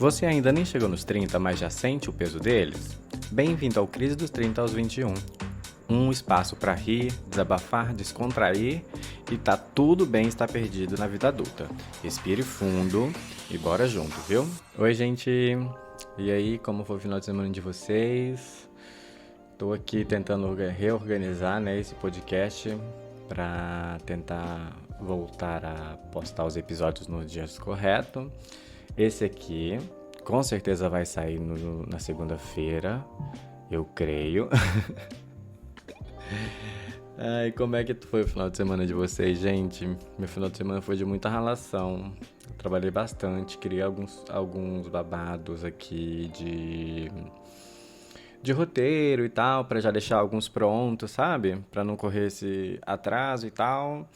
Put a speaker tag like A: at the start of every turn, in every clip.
A: Você ainda nem chegou nos 30, mas já sente o peso deles? Bem-vindo ao Crise dos 30 aos 21. Um espaço para rir, desabafar, descontrair e tá tudo bem estar perdido na vida adulta. Respire fundo e bora junto, viu? Oi, gente! E aí, como foi o final de semana de vocês? Tô aqui tentando reorganizar, esse podcast para tentar voltar a postar os episódios nos dias corretos. Esse aqui, com certeza vai sair na segunda-feira, eu creio. Ai, como é que foi o final de semana de vocês, gente? Meu final de semana foi de muita ralação. Eu trabalhei bastante, criei alguns babados aqui de roteiro e tal, pra já deixar alguns prontos, sabe? Pra não correr esse atraso e tal.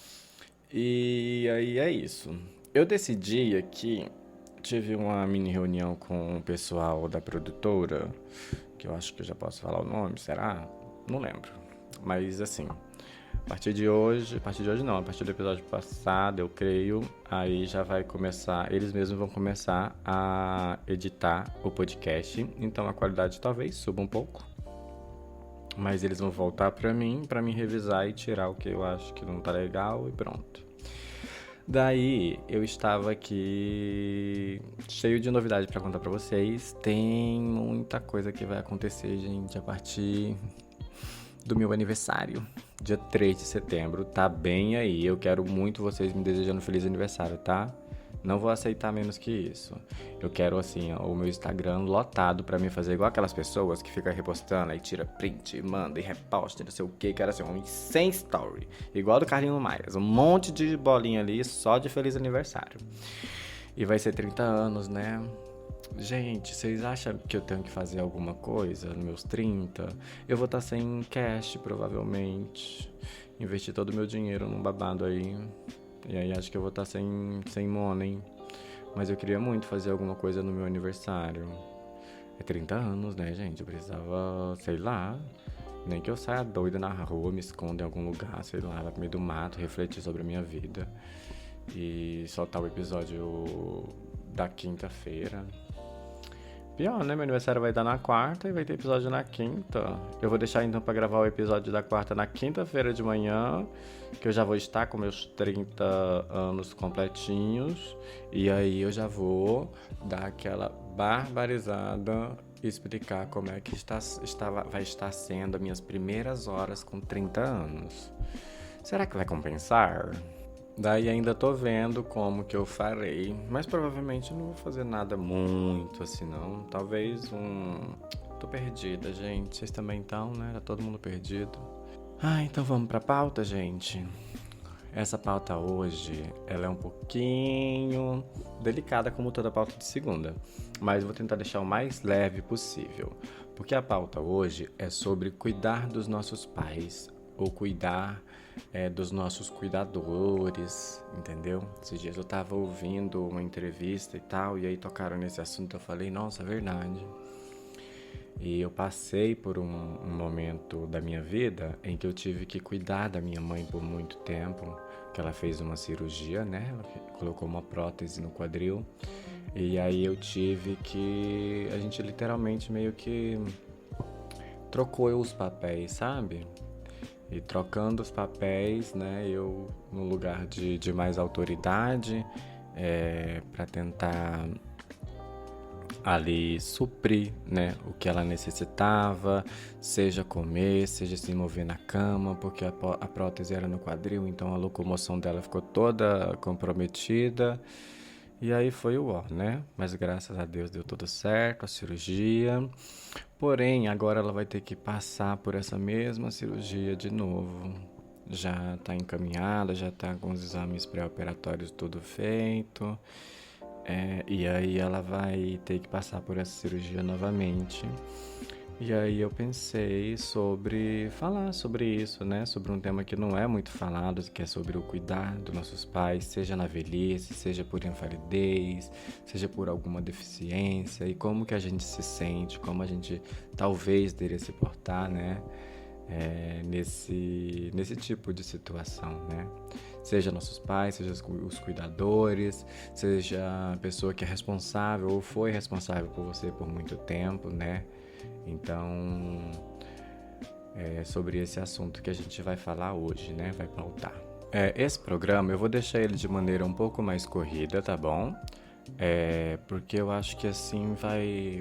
A: E aí é isso. Eu decidi aqui, tive uma mini reunião com o pessoal da produtora, que eu acho que eu já posso falar o nome, será? Não lembro. Mas assim, a partir de hoje não, a partir do episódio passado, eu creio, aí já vai começar, eles mesmos vão começar a editar o podcast, então a qualidade talvez suba um pouco, mas eles vão voltar pra mim revisar e tirar o que eu acho que não tá legal e pronto. Daí, eu estava aqui cheio de novidade pra contar pra vocês, tem muita coisa que vai acontecer, gente, a partir do meu aniversário, dia 3 de setembro, tá bem aí. Eu quero muito vocês me desejando feliz aniversário, tá? Não vou aceitar menos que isso. Eu quero, assim, o meu Instagram lotado pra mim fazer igual aquelas pessoas que ficam repostando, aí tira print, manda e reposta, não sei o que. Quero, assim, um 100 story, igual do Carlinhos Maia. Um monte de bolinha ali só de feliz aniversário. E vai ser 30 anos, né? Gente, vocês acham que eu tenho que fazer alguma coisa nos meus 30? Eu vou estar sem cash, provavelmente. Investir todo o meu dinheiro num babado aí. E aí acho que eu vou estar sem money. Mas eu queria muito fazer alguma coisa no meu aniversário. É 30 anos, né, gente? Eu precisava, sei lá, nem que eu saia doida na rua, me esconda em algum lugar, sei lá, no meio do mato, refletir sobre a minha vida. E soltar o episódio da quinta-feira. Pior, né? Meu aniversário vai dar na quarta e vai ter episódio na quinta. Eu vou deixar então pra gravar o episódio da quarta na quinta-feira de manhã, que eu já vou estar com meus 30 anos completinhos. E aí eu já vou dar aquela barbarizada e explicar como é que vai estar sendo as minhas primeiras horas com 30 anos. Será que vai compensar? Daí ainda tô vendo como que eu farei, mas provavelmente não vou fazer nada muito assim não, talvez Tô perdida, gente, vocês também estão, né? Tá todo mundo perdido. Então vamos pra pauta, gente. Essa pauta hoje, ela é um pouquinho delicada como toda pauta de segunda, mas vou tentar deixar o mais leve possível, porque a pauta hoje é sobre cuidar dos nossos pais, ou cuidar dos nossos cuidadores, entendeu? Esses dias eu tava ouvindo uma entrevista e tal, e aí tocaram nesse assunto, eu falei, nossa, é verdade. E eu passei por um momento da minha vida em que eu tive que cuidar da minha mãe por muito tempo, que ela fez uma cirurgia, né? Ela colocou uma prótese no quadril, e aí eu tive que... A gente literalmente meio que trocou os papéis, sabe? E trocando os papéis, né, eu no lugar de mais autoridade, para tentar ali suprir, né, o que ela necessitava, seja comer, seja se mover na cama, porque a prótese era no quadril, então a locomoção dela ficou toda comprometida. E aí foi o ó, né? Mas graças a Deus deu tudo certo, a cirurgia. Porém, agora ela vai ter que passar por essa mesma cirurgia de novo. Já está encaminhada, já está com os exames pré-operatórios tudo feito. E aí ela vai ter que passar por essa cirurgia novamente. E aí eu pensei sobre falar sobre isso, né? Sobre um tema que não é muito falado, que é sobre o cuidar dos nossos pais, seja na velhice, seja por invalidez, seja por alguma deficiência, e como que a gente se sente, como a gente talvez deveria se portar, né? Nesse tipo de situação, né? seja nossos pais, seja os cuidadores, seja a pessoa que é responsável ou foi responsável por você por muito tempo, né? Então, é sobre esse assunto que a gente vai falar hoje, né? Vai pautar. Esse programa eu vou deixar ele de maneira um pouco mais corrida, tá bom? Porque eu acho que assim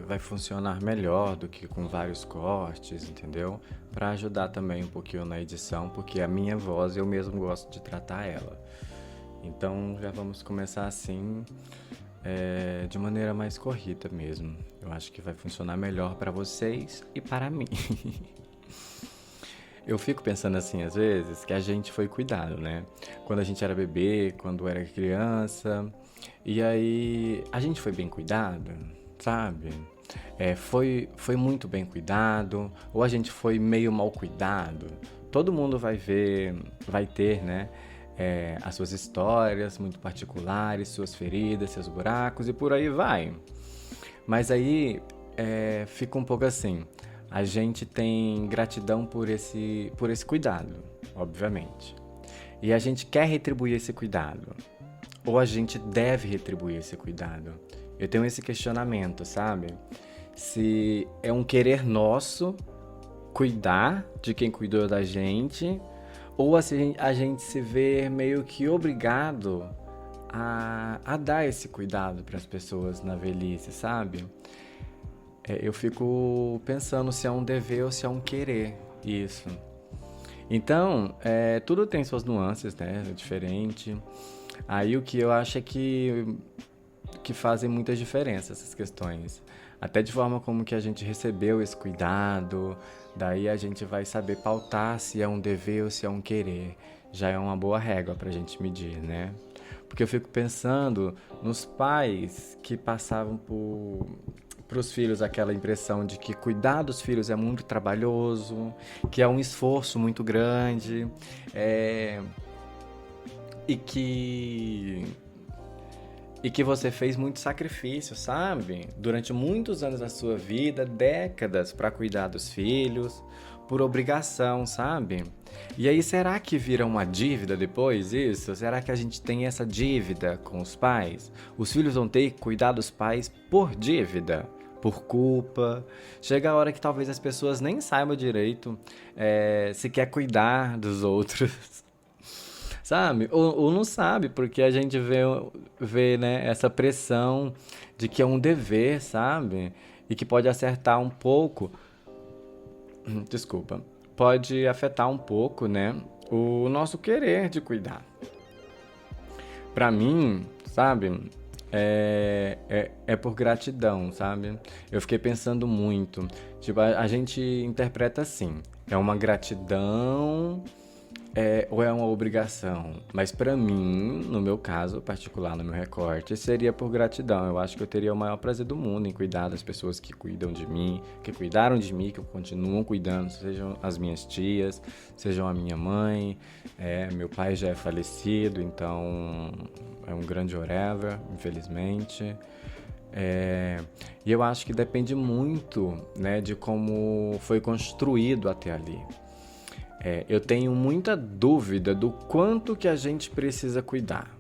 A: vai funcionar melhor do que com vários cortes, entendeu? Para ajudar também um pouquinho na edição, porque a minha voz eu mesmo gosto de tratar ela. Então já vamos começar assim, de maneira mais corrida mesmo. Eu acho que vai funcionar melhor para vocês e para mim. Eu fico pensando assim, às vezes, que a gente foi cuidado, né? Quando a gente era bebê, quando era criança. E aí, a gente foi bem cuidado, sabe? Foi muito bem cuidado, ou a gente foi meio mal cuidado. Todo mundo vai ter, né? As suas histórias muito particulares, suas feridas, seus buracos e por aí vai. Mas aí fica um pouco assim. A gente tem gratidão por esse cuidado, obviamente. E a gente quer retribuir esse cuidado. Ou a gente deve retribuir esse cuidado. Eu tenho esse questionamento, sabe? Se é um querer nosso cuidar de quem cuidou da gente, ou assim, a gente se vê meio que obrigado a dar esse cuidado para as pessoas na velhice, sabe? Eu fico pensando se é um dever ou se é um querer isso. Então, tudo tem suas nuances, né? É diferente. Aí o que eu acho é que fazem muita diferença essas questões. Até de forma como que a gente recebeu esse cuidado, daí a gente vai saber pautar se é um dever ou se é um querer. Já é uma boa régua pra gente medir, né? Porque eu fico pensando nos pais que passavam para os filhos aquela impressão de que cuidar dos filhos é muito trabalhoso, que é um esforço muito grande, e que você fez muito sacrifício, sabe? Durante muitos anos da sua vida, décadas para cuidar dos filhos, por obrigação, sabe? E aí, será que vira uma dívida depois isso? Será que a gente tem essa dívida com os pais? Os filhos vão ter que cuidar dos pais por dívida? Por culpa? Chega a hora que talvez as pessoas nem saibam direito se quer cuidar dos outros. Sabe? Ou não sabe, porque a gente vê, né, essa pressão de que é um dever, sabe? E que pode acertar um pouco. Desculpa. Pode afetar um pouco, né? O nosso querer de cuidar. Pra mim, sabe? É por gratidão, sabe? Eu fiquei pensando muito. Tipo, a gente interpreta assim. É uma gratidão. Ou é uma obrigação? Mas pra mim, no meu caso particular, no meu recorte, seria por gratidão. Eu acho que eu teria o maior prazer do mundo em cuidar das pessoas que cuidam de mim, que cuidaram de mim, que continuam cuidando, sejam as minhas tias, sejam a minha mãe. Meu pai já é falecido, então é um grande whatever, infelizmente. E eu acho que depende muito, né, de como foi construído até ali. Eu tenho muita dúvida do quanto que a gente precisa cuidar,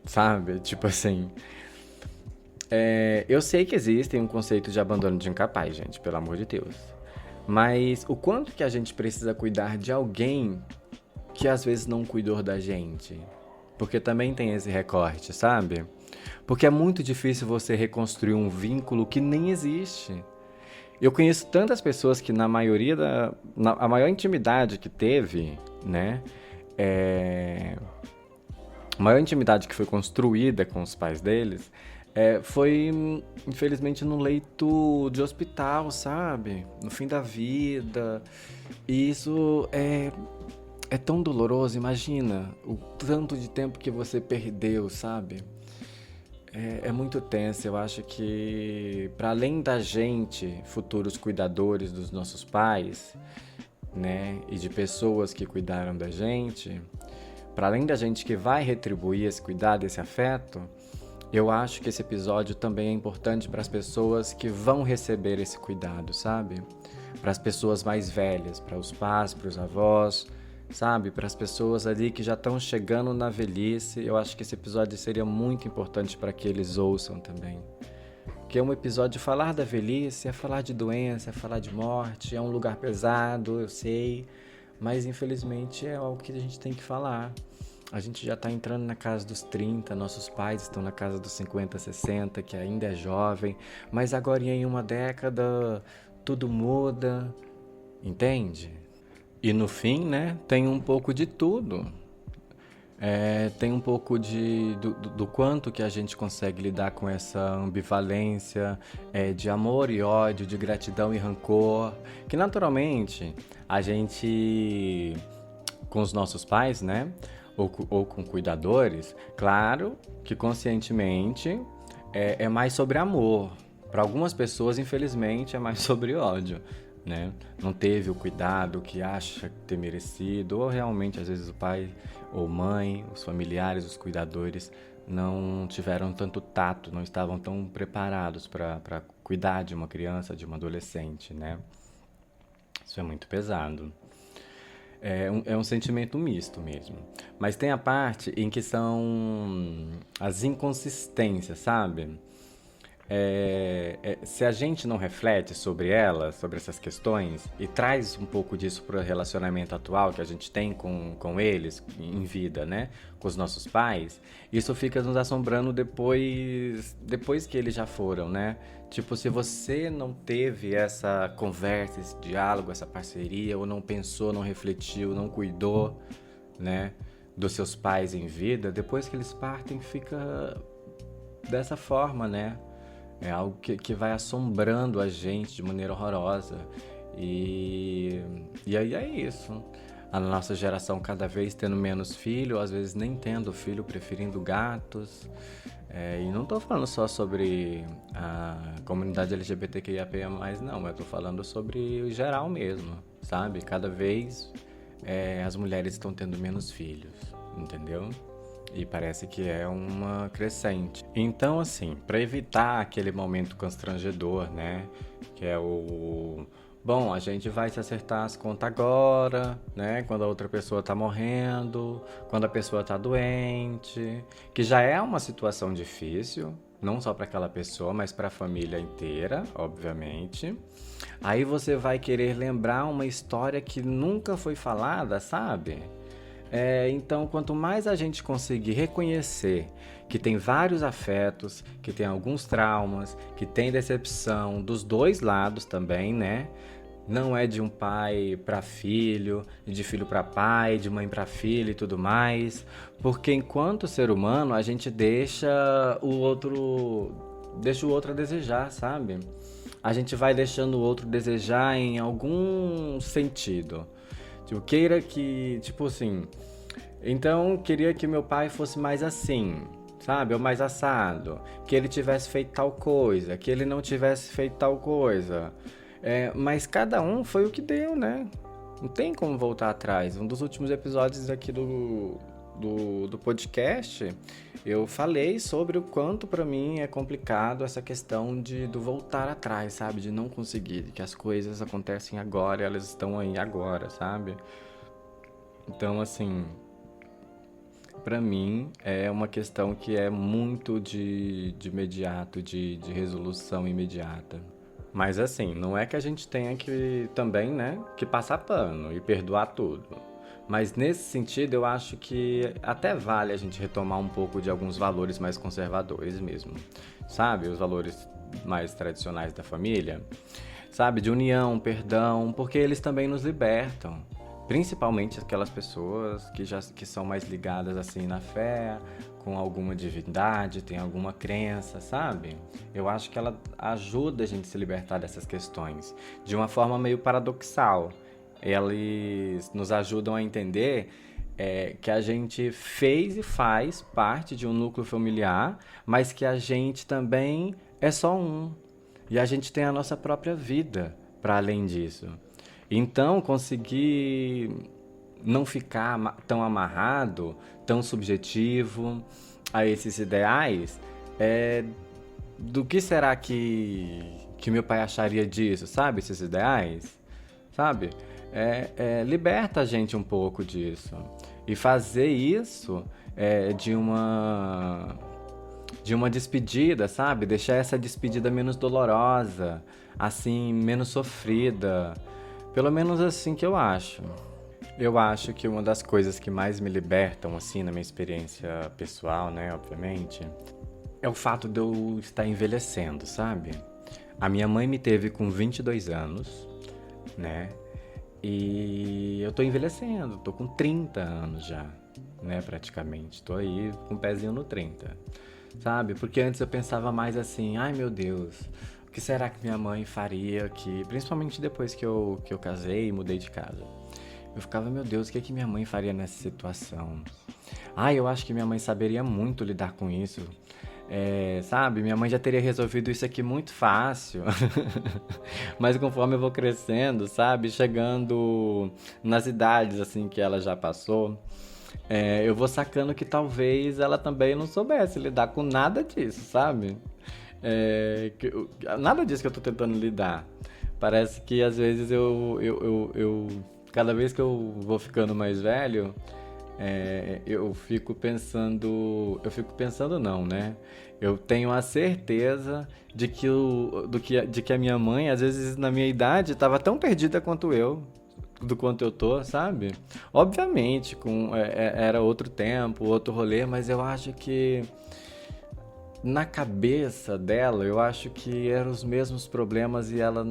A: sabe? Tipo assim, eu sei que existe um conceito de abandono de incapaz, gente, pelo amor de Deus. Mas o quanto que a gente precisa cuidar de alguém que às vezes não cuidou da gente? Porque também tem esse recorte, sabe? Porque é muito difícil você reconstruir um vínculo que nem existe. Eu conheço tantas pessoas que a maior intimidade que teve, né? A maior intimidade que foi construída com os pais deles foi, infelizmente, no leito de hospital, sabe? No fim da vida. E isso é tão doloroso, imagina o tanto de tempo que você perdeu, sabe? É muito tenso. Eu acho que, para além da gente, futuros cuidadores dos nossos pais, né, e de pessoas que cuidaram da gente, para além da gente que vai retribuir esse cuidado, esse afeto, eu acho que esse episódio também é importante para as pessoas que vão receber esse cuidado, sabe? Para as pessoas mais velhas, para os pais, para os avós, sabe? Para as pessoas ali que já estão chegando na velhice. Eu acho que esse episódio seria muito importante para que eles ouçam também. Que é um episódio de falar da velhice, é falar de doença, é falar de morte, é um lugar pesado, eu sei, mas infelizmente é algo que a gente tem que falar. A gente já está entrando na casa dos 30, nossos pais estão na casa dos 50, 60, que ainda é jovem, mas agora em uma década tudo muda, entende? E no fim, né, tem um pouco de tudo. Tem um pouco do quanto que a gente consegue lidar com essa ambivalência de amor e ódio, de gratidão e rancor, que naturalmente a gente, com os nossos pais, né, ou com cuidadores, claro que conscientemente é mais sobre amor. Para algumas pessoas, infelizmente, é mais sobre ódio, né? Não teve o cuidado que acha ter merecido, ou realmente, às vezes, o pai ou mãe, os familiares, os cuidadores, não tiveram tanto tato, não estavam tão preparados para cuidar de uma criança, de uma adolescente, né? Isso é muito pesado. É um sentimento misto mesmo. Mas tem a parte em que são as inconsistências, sabe? Se a gente não reflete sobre elas, sobre essas questões, e traz um pouco disso para o relacionamento atual que a gente tem com eles em vida, né? Com os nossos pais, isso fica nos assombrando depois que eles já foram, né? Tipo, se você não teve essa conversa, esse diálogo, essa parceria, ou não pensou, não refletiu, não cuidou, né? Dos seus pais em vida, depois que eles partem, fica dessa forma, né? É algo que vai assombrando a gente de maneira horrorosa. E aí é isso. A nossa geração cada vez tendo menos filho, às vezes nem tendo filho, preferindo gatos. E não estou falando só sobre a comunidade LGBTQIAP+, não. Eu estou falando sobre o geral mesmo, sabe? Cada vez as mulheres estão tendo menos filhos, entendeu? E parece que é uma crescente. Então, assim, para evitar aquele momento constrangedor, né? Que é o... Bom, a gente vai se acertar as contas agora, né? Quando a outra pessoa tá morrendo, quando a pessoa tá doente. Que já é uma situação difícil, não só para aquela pessoa, mas para a família inteira, obviamente. Aí você vai querer lembrar uma história que nunca foi falada, sabe? Então, quanto mais a gente conseguir reconhecer que tem vários afetos, que tem alguns traumas, que tem decepção dos dois lados também, né? Não é de um pai para filho, de filho para pai, de mãe para filho e tudo mais, porque enquanto ser humano a gente deixa o outro a desejar, sabe? A gente vai deixando o outro desejar em algum sentido. Tipo, queira que, tipo assim, então queria que meu pai fosse mais assim, sabe? Ou mais assado, que ele tivesse feito tal coisa, que ele não tivesse feito tal coisa. Mas cada um foi o que deu, né? Não tem como voltar atrás. Um dos últimos episódios aqui do podcast, eu falei sobre o quanto pra mim é complicado essa questão do voltar atrás, sabe? De não conseguir, que as coisas acontecem agora, elas estão aí agora, sabe? Então, assim, pra mim é uma questão que é muito de imediato, de resolução imediata. Mas assim, não é que a gente tenha que também, né, que passar pano e perdoar tudo. Mas nesse sentido, eu acho que até vale a gente retomar um pouco de alguns valores mais conservadores mesmo. Sabe? Os valores mais tradicionais da família. Sabe? De união, perdão, porque eles também nos libertam. Principalmente aquelas pessoas que são mais ligadas assim na fé, com alguma divindade, tem alguma crença, sabe? Eu acho que ela ajuda a gente a se libertar dessas questões de uma forma meio paradoxal. Eles nos ajudam a entender que a gente fez e faz parte de um núcleo familiar, mas que a gente também é só um. E a gente tem a nossa própria vida para além disso. Então, conseguir não ficar tão amarrado, tão subjetivo a esses ideais, do que será que meu pai acharia disso, sabe? Esses ideais, sabe? liberta a gente um pouco disso. E fazer isso de uma despedida, sabe? Deixar essa despedida menos dolorosa, assim, menos sofrida. Pelo menos assim que eu acho. Eu acho que uma das coisas que mais me libertam, assim, na minha experiência pessoal, né, obviamente, é o fato de eu estar envelhecendo, sabe? A minha mãe me teve com 22 anos, né? E eu tô envelhecendo, tô com 30 anos já, né, praticamente. Tô aí com o pezinho no 30, sabe? Porque antes eu pensava mais assim, ai meu Deus, o que será que minha mãe faria aqui? Principalmente depois que eu casei e mudei de casa. Eu ficava, meu Deus, o que minha mãe faria nessa situação? Ah, eu acho que minha mãe saberia muito lidar com isso. Sabe, minha mãe já teria resolvido isso aqui muito fácil. Mas conforme eu vou crescendo, sabe, chegando nas idades assim que ela já passou, eu vou sacando que talvez ela também não soubesse lidar com nada disso, sabe? Nada disso que eu tô tentando lidar. Parece que às vezes cada vez que eu vou ficando mais velho, eu fico pensando não, né? Eu tenho a certeza de que a minha mãe, às vezes na minha idade, estava tão perdida quanto eu, do quanto eu tô, sabe? Obviamente, era outro tempo, outro rolê, mas eu acho que na cabeça dela, eu acho que eram os mesmos problemas e ela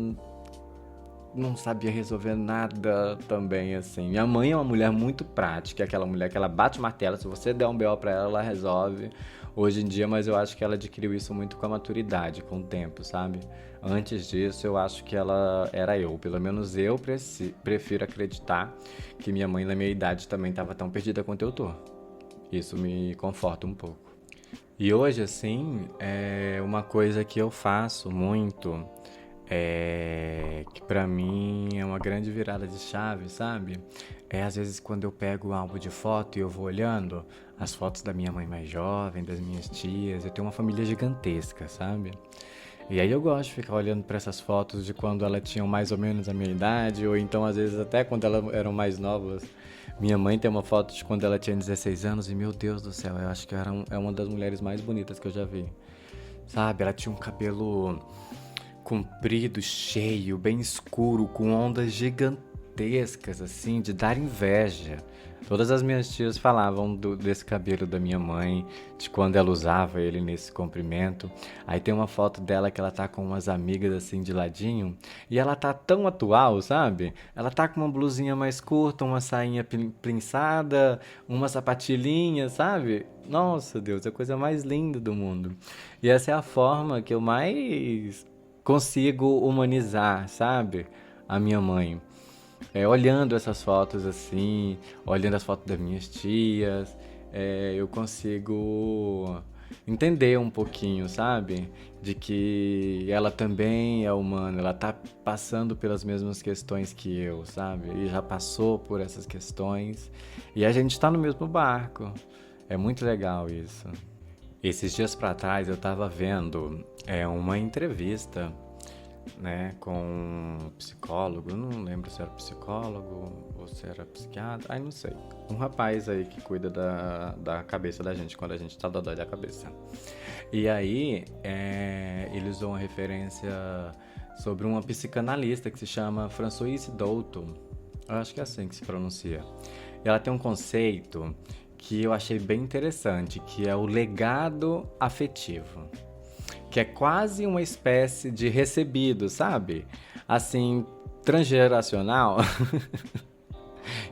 A: não sabia resolver nada também, assim. Minha mãe é uma mulher muito prática, aquela mulher que ela bate o martelo, se você der um BO pra ela, ela resolve hoje em dia, mas eu acho que ela adquiriu isso muito com a maturidade, com o tempo, sabe? Antes disso, eu acho que ela era eu. Pelo menos eu prefiro acreditar que minha mãe, na minha idade, também estava tão perdida quanto eu tô. Isso me conforta um pouco. E hoje, assim, é uma coisa que eu faço muito, que pra mim é uma grande virada de chave, sabe? Às vezes quando eu pego o álbum de foto e eu vou olhando as fotos da minha mãe mais jovem, das minhas tias, eu tenho uma família gigantesca, sabe? E aí eu gosto de ficar olhando pra essas fotos de quando elas tinham mais ou menos a minha idade, ou então às vezes até quando elas eram mais novas. Minha mãe tem uma foto de quando ela tinha 16 anos e, meu Deus do céu, eu acho que é uma das mulheres mais bonitas que eu já vi. Sabe, ela tinha um cabelo comprido, cheio, bem escuro, com ondas gigantescas, assim, de dar inveja. Todas as minhas tias falavam desse cabelo da minha mãe, de quando ela usava ele nesse comprimento. Aí tem uma foto dela que ela tá com umas amigas assim de ladinho, e ela tá tão atual, sabe? Ela tá com uma blusinha mais curta, uma sainha prinçada, uma sapatilhinha, sabe? Nossa, Deus, é a coisa mais linda do mundo. E essa é a forma que eu mais consigo humanizar, sabe? A minha mãe. Olhando essas fotos assim, olhando as fotos das minhas tias, eu consigo entender um pouquinho, sabe? De que ela também é humana, ela tá passando pelas mesmas questões que eu, sabe? E já passou por essas questões e a gente tá no mesmo barco. É muito legal isso. Esses dias pra trás eu tava vendo uma entrevista, né, com um psicólogo, eu não lembro se era psicólogo ou se era psiquiatra, ai não sei. Um rapaz aí que cuida da cabeça da gente quando a gente tá dodói da cabeça. E aí, ele usou uma referência sobre uma psicanalista que se chama Françoise Douto. Eu acho que é assim que se pronuncia. E ela tem um conceito que eu achei bem interessante, que é o legado afetivo, que é quase uma espécie de recebido, sabe? Assim, transgeracional,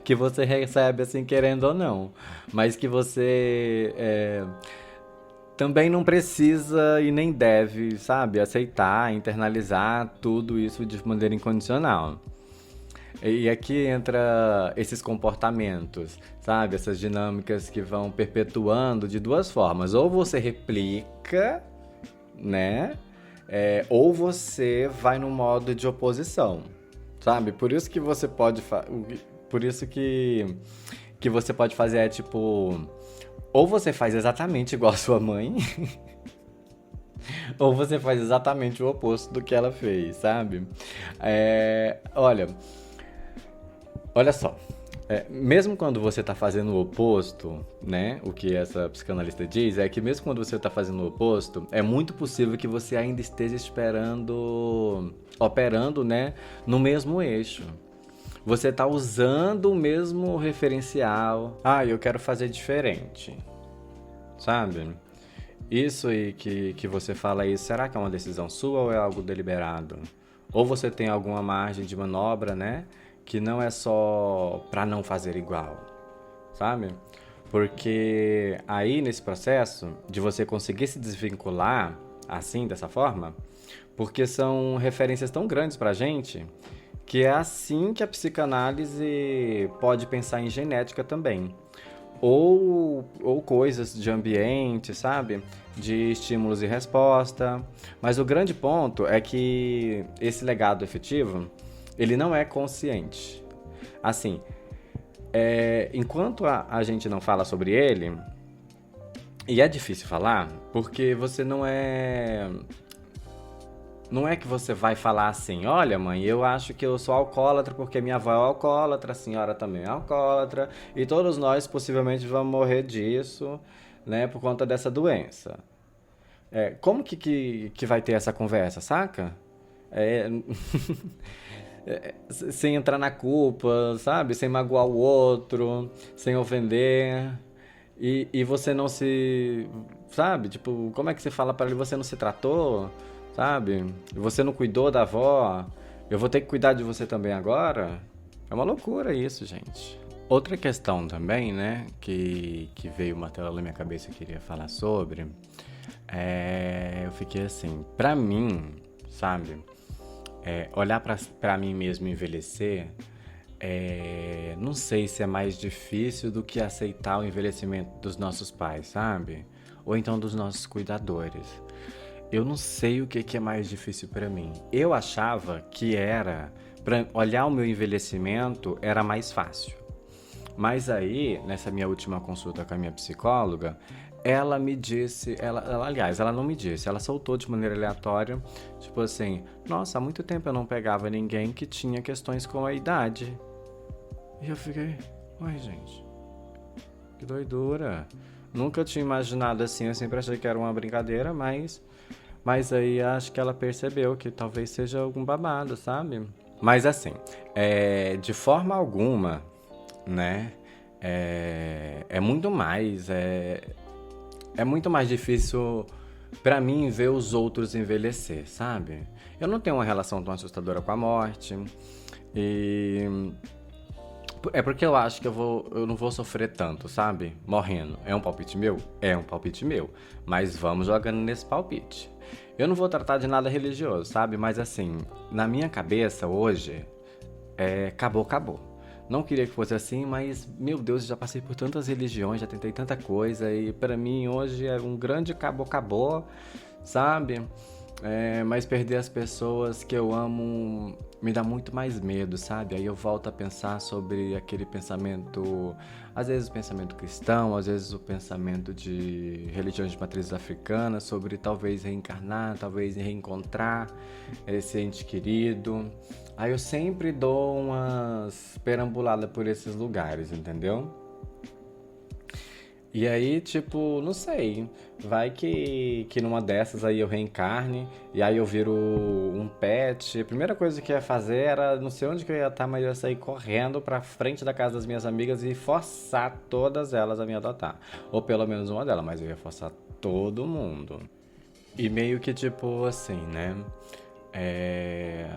A: que você recebe assim querendo ou não, mas que você também não precisa e nem deve, sabe? Aceitar, internalizar tudo isso de maneira incondicional. E aqui entra esses comportamentos, sabe? Essas dinâmicas que vão perpetuando de duas formas. Ou você replica, né? Ou você vai no modo de oposição, sabe? Por isso que você pode por isso que você pode fazer tipo, ou você faz exatamente igual a sua mãe, ou você faz exatamente o oposto do que ela fez, sabe? Olha, Olha só, mesmo quando você está fazendo o oposto, né? O que essa psicanalista diz é que mesmo quando você está fazendo o oposto, é muito possível que você ainda esteja operando, né, no mesmo eixo. Você está usando o mesmo referencial. Ah, eu quero fazer diferente, sabe? Isso aí que você fala aí, será que é uma decisão sua ou é algo deliberado? Ou você tem alguma margem de manobra, né? Que não é só para não fazer igual, sabe? Porque aí nesse processo de você conseguir se desvincular assim, dessa forma, porque são referências tão grandes pra gente que é assim que a psicanálise pode pensar em genética também ou coisas de ambiente, sabe? De estímulos e resposta. Mas o grande ponto é que esse legado efetivo, ele não é consciente. Assim, enquanto a gente não fala sobre ele, e é difícil falar, porque você não é que você vai falar assim, olha mãe, eu acho que eu sou alcoólatra porque minha avó é alcoólatra, a senhora também é alcoólatra, e todos nós possivelmente vamos morrer disso, né, por conta dessa doença. Como que vai ter essa conversa, saca? É, sem entrar na culpa, sabe? Sem magoar o outro, sem ofender. E você não se. Sabe? Tipo, como é que você fala para ele? Você não se tratou? Sabe? Você não cuidou da avó? Eu vou ter que cuidar de você também agora? É uma loucura isso, gente. Outra questão também, né? Que veio uma tela na minha cabeça e eu queria falar sobre. Eu fiquei assim, pra mim, sabe? Olhar pra mim mesmo e envelhecer, não sei se é mais difícil do que aceitar o envelhecimento dos nossos pais, sabe? Ou então dos nossos cuidadores. Eu não sei o que é mais difícil pra mim. Eu achava que pra olhar o meu envelhecimento era mais fácil. Mas aí, nessa minha última consulta com a minha psicóloga, ela me disse, aliás, ela não me disse, ela soltou de maneira aleatória, tipo assim, nossa, há muito tempo eu não pegava ninguém que tinha questões com a idade. E eu fiquei, uai, gente, que doidura. Nunca tinha imaginado assim, eu sempre achei que era uma brincadeira, mas aí acho que ela percebeu que talvez seja algum babado, sabe? Mas assim, de forma alguma, né? É muito mais. É muito mais difícil pra mim ver os outros envelhecer, sabe? Eu não tenho uma relação tão assustadora com a morte. E é porque eu acho que eu não vou sofrer tanto, sabe? Morrendo. É um palpite meu? É um palpite meu. Mas vamos jogando nesse palpite. Eu não vou tratar de nada religioso, sabe? Mas assim, na minha cabeça hoje, acabou, acabou. Não queria que fosse assim, mas meu Deus, já passei por tantas religiões, já tentei tanta coisa e pra mim hoje é um grande acabou, acabou, sabe? Mas perder as pessoas que eu amo me dá muito mais medo, sabe? Aí eu volto a pensar sobre aquele pensamento, às vezes o pensamento cristão, às vezes o pensamento de religiões de matrizes africanas, sobre talvez reencarnar, talvez reencontrar esse ente querido. Aí eu sempre dou umas perambuladas por esses lugares, entendeu? E aí, tipo, não sei. Vai que numa dessas aí eu reencarne e aí eu viro um pet. A primeira coisa que eu ia fazer era, não sei onde que eu ia estar, mas eu ia sair correndo pra frente da casa das minhas amigas e forçar todas elas a me adotar. Ou pelo menos uma delas, mas eu ia forçar todo mundo. E meio que tipo assim, né? É,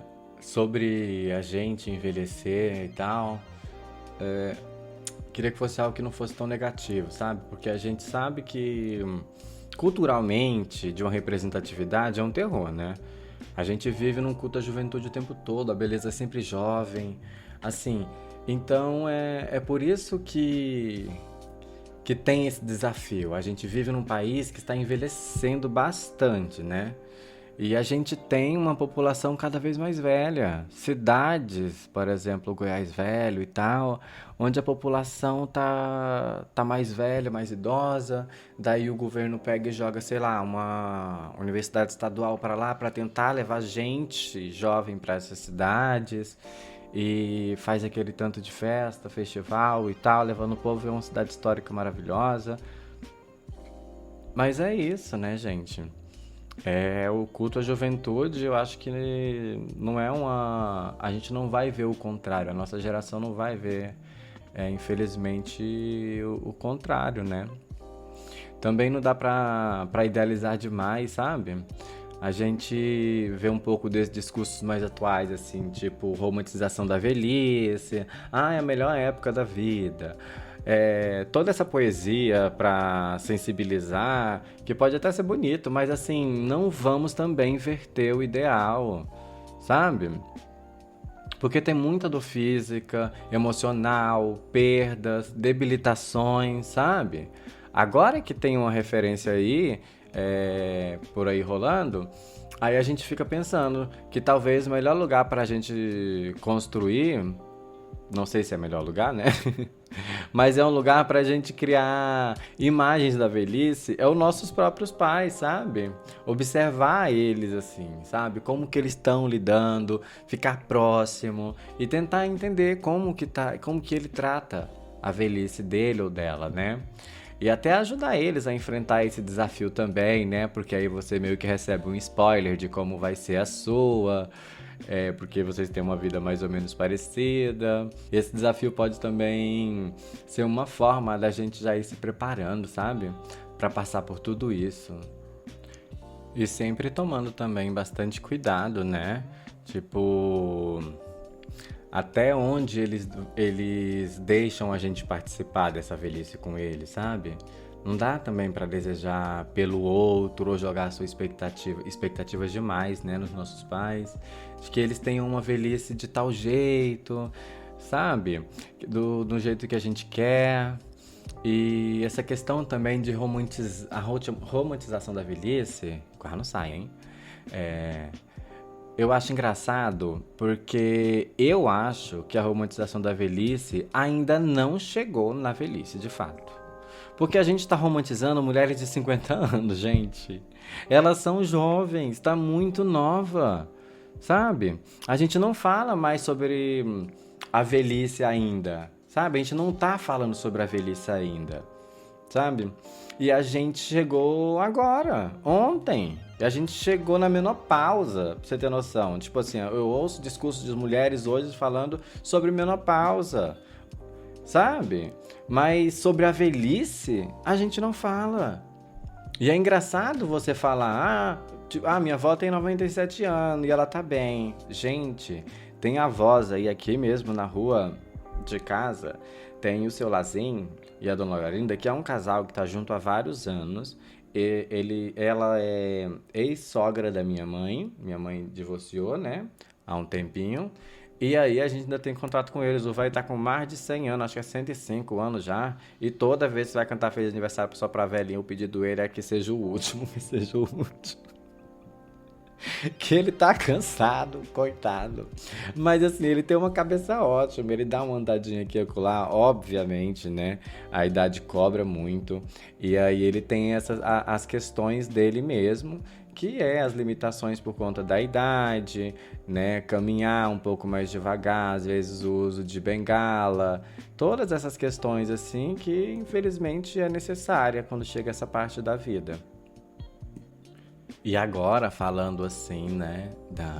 A: Sobre a gente envelhecer e tal. Queria que fosse algo que não fosse tão negativo, sabe? Porque a gente sabe que culturalmente, de uma representatividade, é um terror, né? A gente vive num culto à juventude o tempo todo, a beleza é sempre jovem, assim. Então é por isso que tem esse desafio. A gente vive num país que está envelhecendo bastante, né? E a gente tem uma população cada vez mais velha. Cidades, por exemplo, Goiás Velho e tal, onde a população tá mais velha, mais idosa. Daí o governo pega e joga, sei lá, uma universidade estadual para lá para tentar levar gente jovem para essas cidades. e faz aquele tanto de festa, festival e tal, levando o povo a ver uma cidade histórica maravilhosa. Mas é isso, né, gente? O culto à juventude, eu acho que não é uma. A gente não vai ver o contrário, a nossa geração não vai ver, infelizmente, o contrário, né? Também não dá pra idealizar demais, sabe? A gente vê um pouco desses discursos mais atuais, assim, tipo romantização da velhice, é a melhor época da vida. Toda essa poesia pra sensibilizar, que pode até ser bonito, mas assim, não vamos também inverter o ideal, sabe? Porque tem muita dor física, emocional, perdas, debilitações, sabe? Agora que tem uma referência aí, por aí rolando, aí a gente fica pensando que talvez o melhor lugar para a gente construir, não sei se é o melhor lugar, né? Mas é um lugar pra gente criar imagens da velhice, é os nossos próprios pais, sabe? Observar eles assim, sabe? Como que eles estão lidando, ficar próximo e tentar entender como que ele trata a velhice dele ou dela, né? E até ajudar eles a enfrentar esse desafio também, né? Porque aí você meio que recebe um spoiler de como vai ser a sua, porque vocês têm uma vida mais ou menos parecida. Esse desafio pode também ser uma forma da gente já ir se preparando, sabe? Pra passar por tudo isso. E sempre tomando também bastante cuidado, né? Tipo, até onde eles deixam a gente participar dessa velhice com eles, sabe? Não dá também pra desejar pelo outro ou jogar sua expectativas demais, né, nos nossos pais, de que eles tenham uma velhice de tal jeito, sabe? Do jeito que a gente quer. E essa questão também de romantização da velhice, quase não sai, hein? É, eu acho engraçado porque eu acho que a romantização da velhice ainda não chegou na velhice, de fato. Porque a gente tá romantizando mulheres de 50 anos, gente. Elas são jovens, tá muito nova, sabe? A gente não fala mais sobre a velhice ainda, sabe? A gente não tá falando sobre a velhice ainda, sabe? E a gente chegou agora, ontem. E a gente chegou na menopausa, pra você ter noção. Tipo assim, eu ouço discursos de mulheres hoje falando sobre menopausa, sabe? Mas sobre a velhice, a gente não fala. E é engraçado você falar, minha avó tem 97 anos e ela tá bem. Gente, tem avós aí aqui mesmo na rua de casa, tem o seu Lazim e a dona Lorinda, que é um casal que tá junto há vários anos. Ela é ex-sogra da minha mãe divorciou, né, há um tempinho. E aí a gente ainda tem contato com eles. O vai estar com mais de 100 anos, acho que é 105 anos já. E toda vez que você vai cantar Feliz Aniversário só pra velhinha, o pedido dele é que seja o último, que seja o último. Que ele tá cansado, coitado. Mas assim, ele tem uma cabeça ótima, ele dá uma andadinha aqui e acolá, obviamente, né? A idade cobra muito. E aí ele tem as questões dele mesmo, que é as limitações por conta da idade, né? Caminhar um pouco mais devagar, às vezes o uso de bengala, todas essas questões assim que infelizmente é necessária quando chega essa parte da vida. E agora, falando assim, né,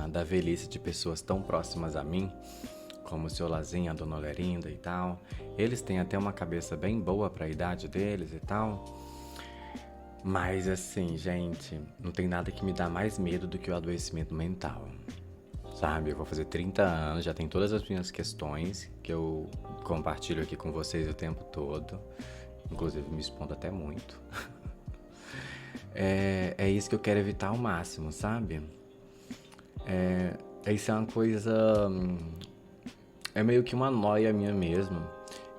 A: da velhice de pessoas tão próximas a mim, como o seu Lazinho, a dona Olerinda e tal, eles têm até uma cabeça bem boa pra idade deles e tal. Mas assim, gente, não tem nada que me dá mais medo do que o adoecimento mental. Sabe, eu vou fazer 30 anos, já tem todas as minhas questões que eu compartilho aqui com vocês o tempo todo. Inclusive me expondo até muito. É isso que eu quero evitar ao máximo, sabe? Isso é uma coisa. É meio que uma noia minha mesmo.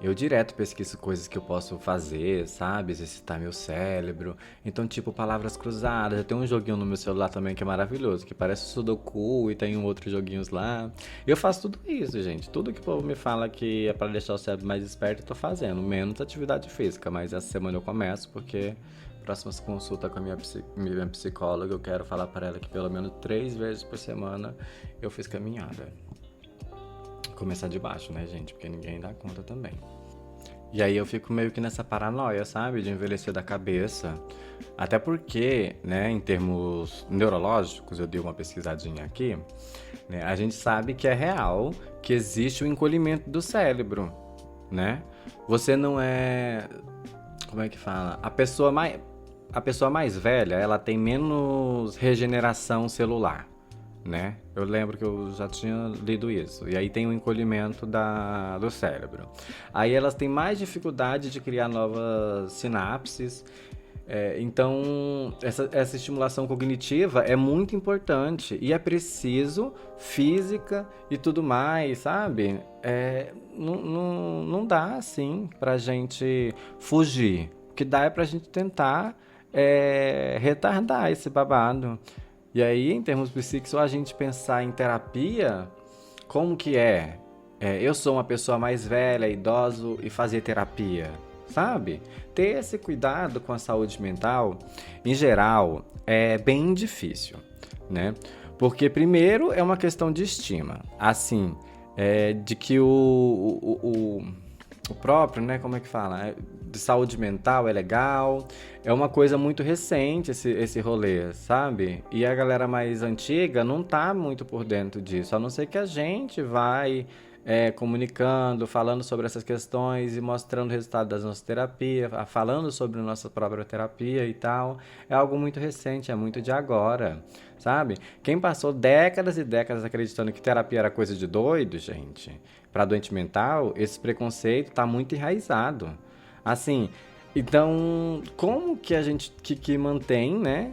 A: Eu direto pesquiso coisas que eu posso fazer, sabe? Exercitar meu cérebro. Então, tipo, palavras cruzadas. Eu tenho um joguinho no meu celular também que é maravilhoso, que parece o Sudoku e tem outros joguinhos lá. Eu faço tudo isso, gente. Tudo que o povo me fala que é pra deixar o cérebro mais esperto, eu tô fazendo. Menos atividade física, mas essa semana eu começo porque próximas consultas com a minha psicóloga, eu quero falar para ela que pelo menos 3 vezes por semana eu fiz caminhada. Começar de baixo, né, gente? Porque ninguém dá conta também. E aí eu fico meio que nessa paranoia, sabe? De envelhecer da cabeça. Até porque, né, em termos neurológicos, eu dei uma pesquisadinha aqui, né? A gente sabe que é real que existe o encolhimento do cérebro, né? Você não é. Como é que fala? A pessoa mais velha, ela tem menos regeneração celular, né? Eu lembro que eu já tinha lido isso. E aí tem o encolhimento do cérebro. Aí elas têm mais dificuldade de criar novas sinapses. Então, essa estimulação cognitiva é muito importante e é preciso física e tudo mais, sabe? Não dá assim pra gente fugir. O que dá é pra gente tentar retardar esse babado. E aí, em termos psíquicos, a gente pensar em terapia, como que é? Eu sou uma pessoa mais velha, idoso, e fazer terapia, sabe? Ter esse cuidado com a saúde mental, em geral, é bem difícil, né? Porque, primeiro, é uma questão de estima. Assim, de que o próprio, né? Como é que fala? De saúde mental é legal. É uma coisa muito recente esse rolê, sabe? E a galera mais antiga não tá muito por dentro disso. A não ser que a gente vai comunicando, falando sobre essas questões e mostrando o resultado das nossas terapias, falando sobre a nossa própria terapia e tal. É algo muito recente, é muito de agora, sabe? Quem passou décadas e décadas acreditando que terapia era coisa de doido, gente, para doente mental, esse preconceito tá muito enraizado. Assim, então, como que a gente que mantém, né,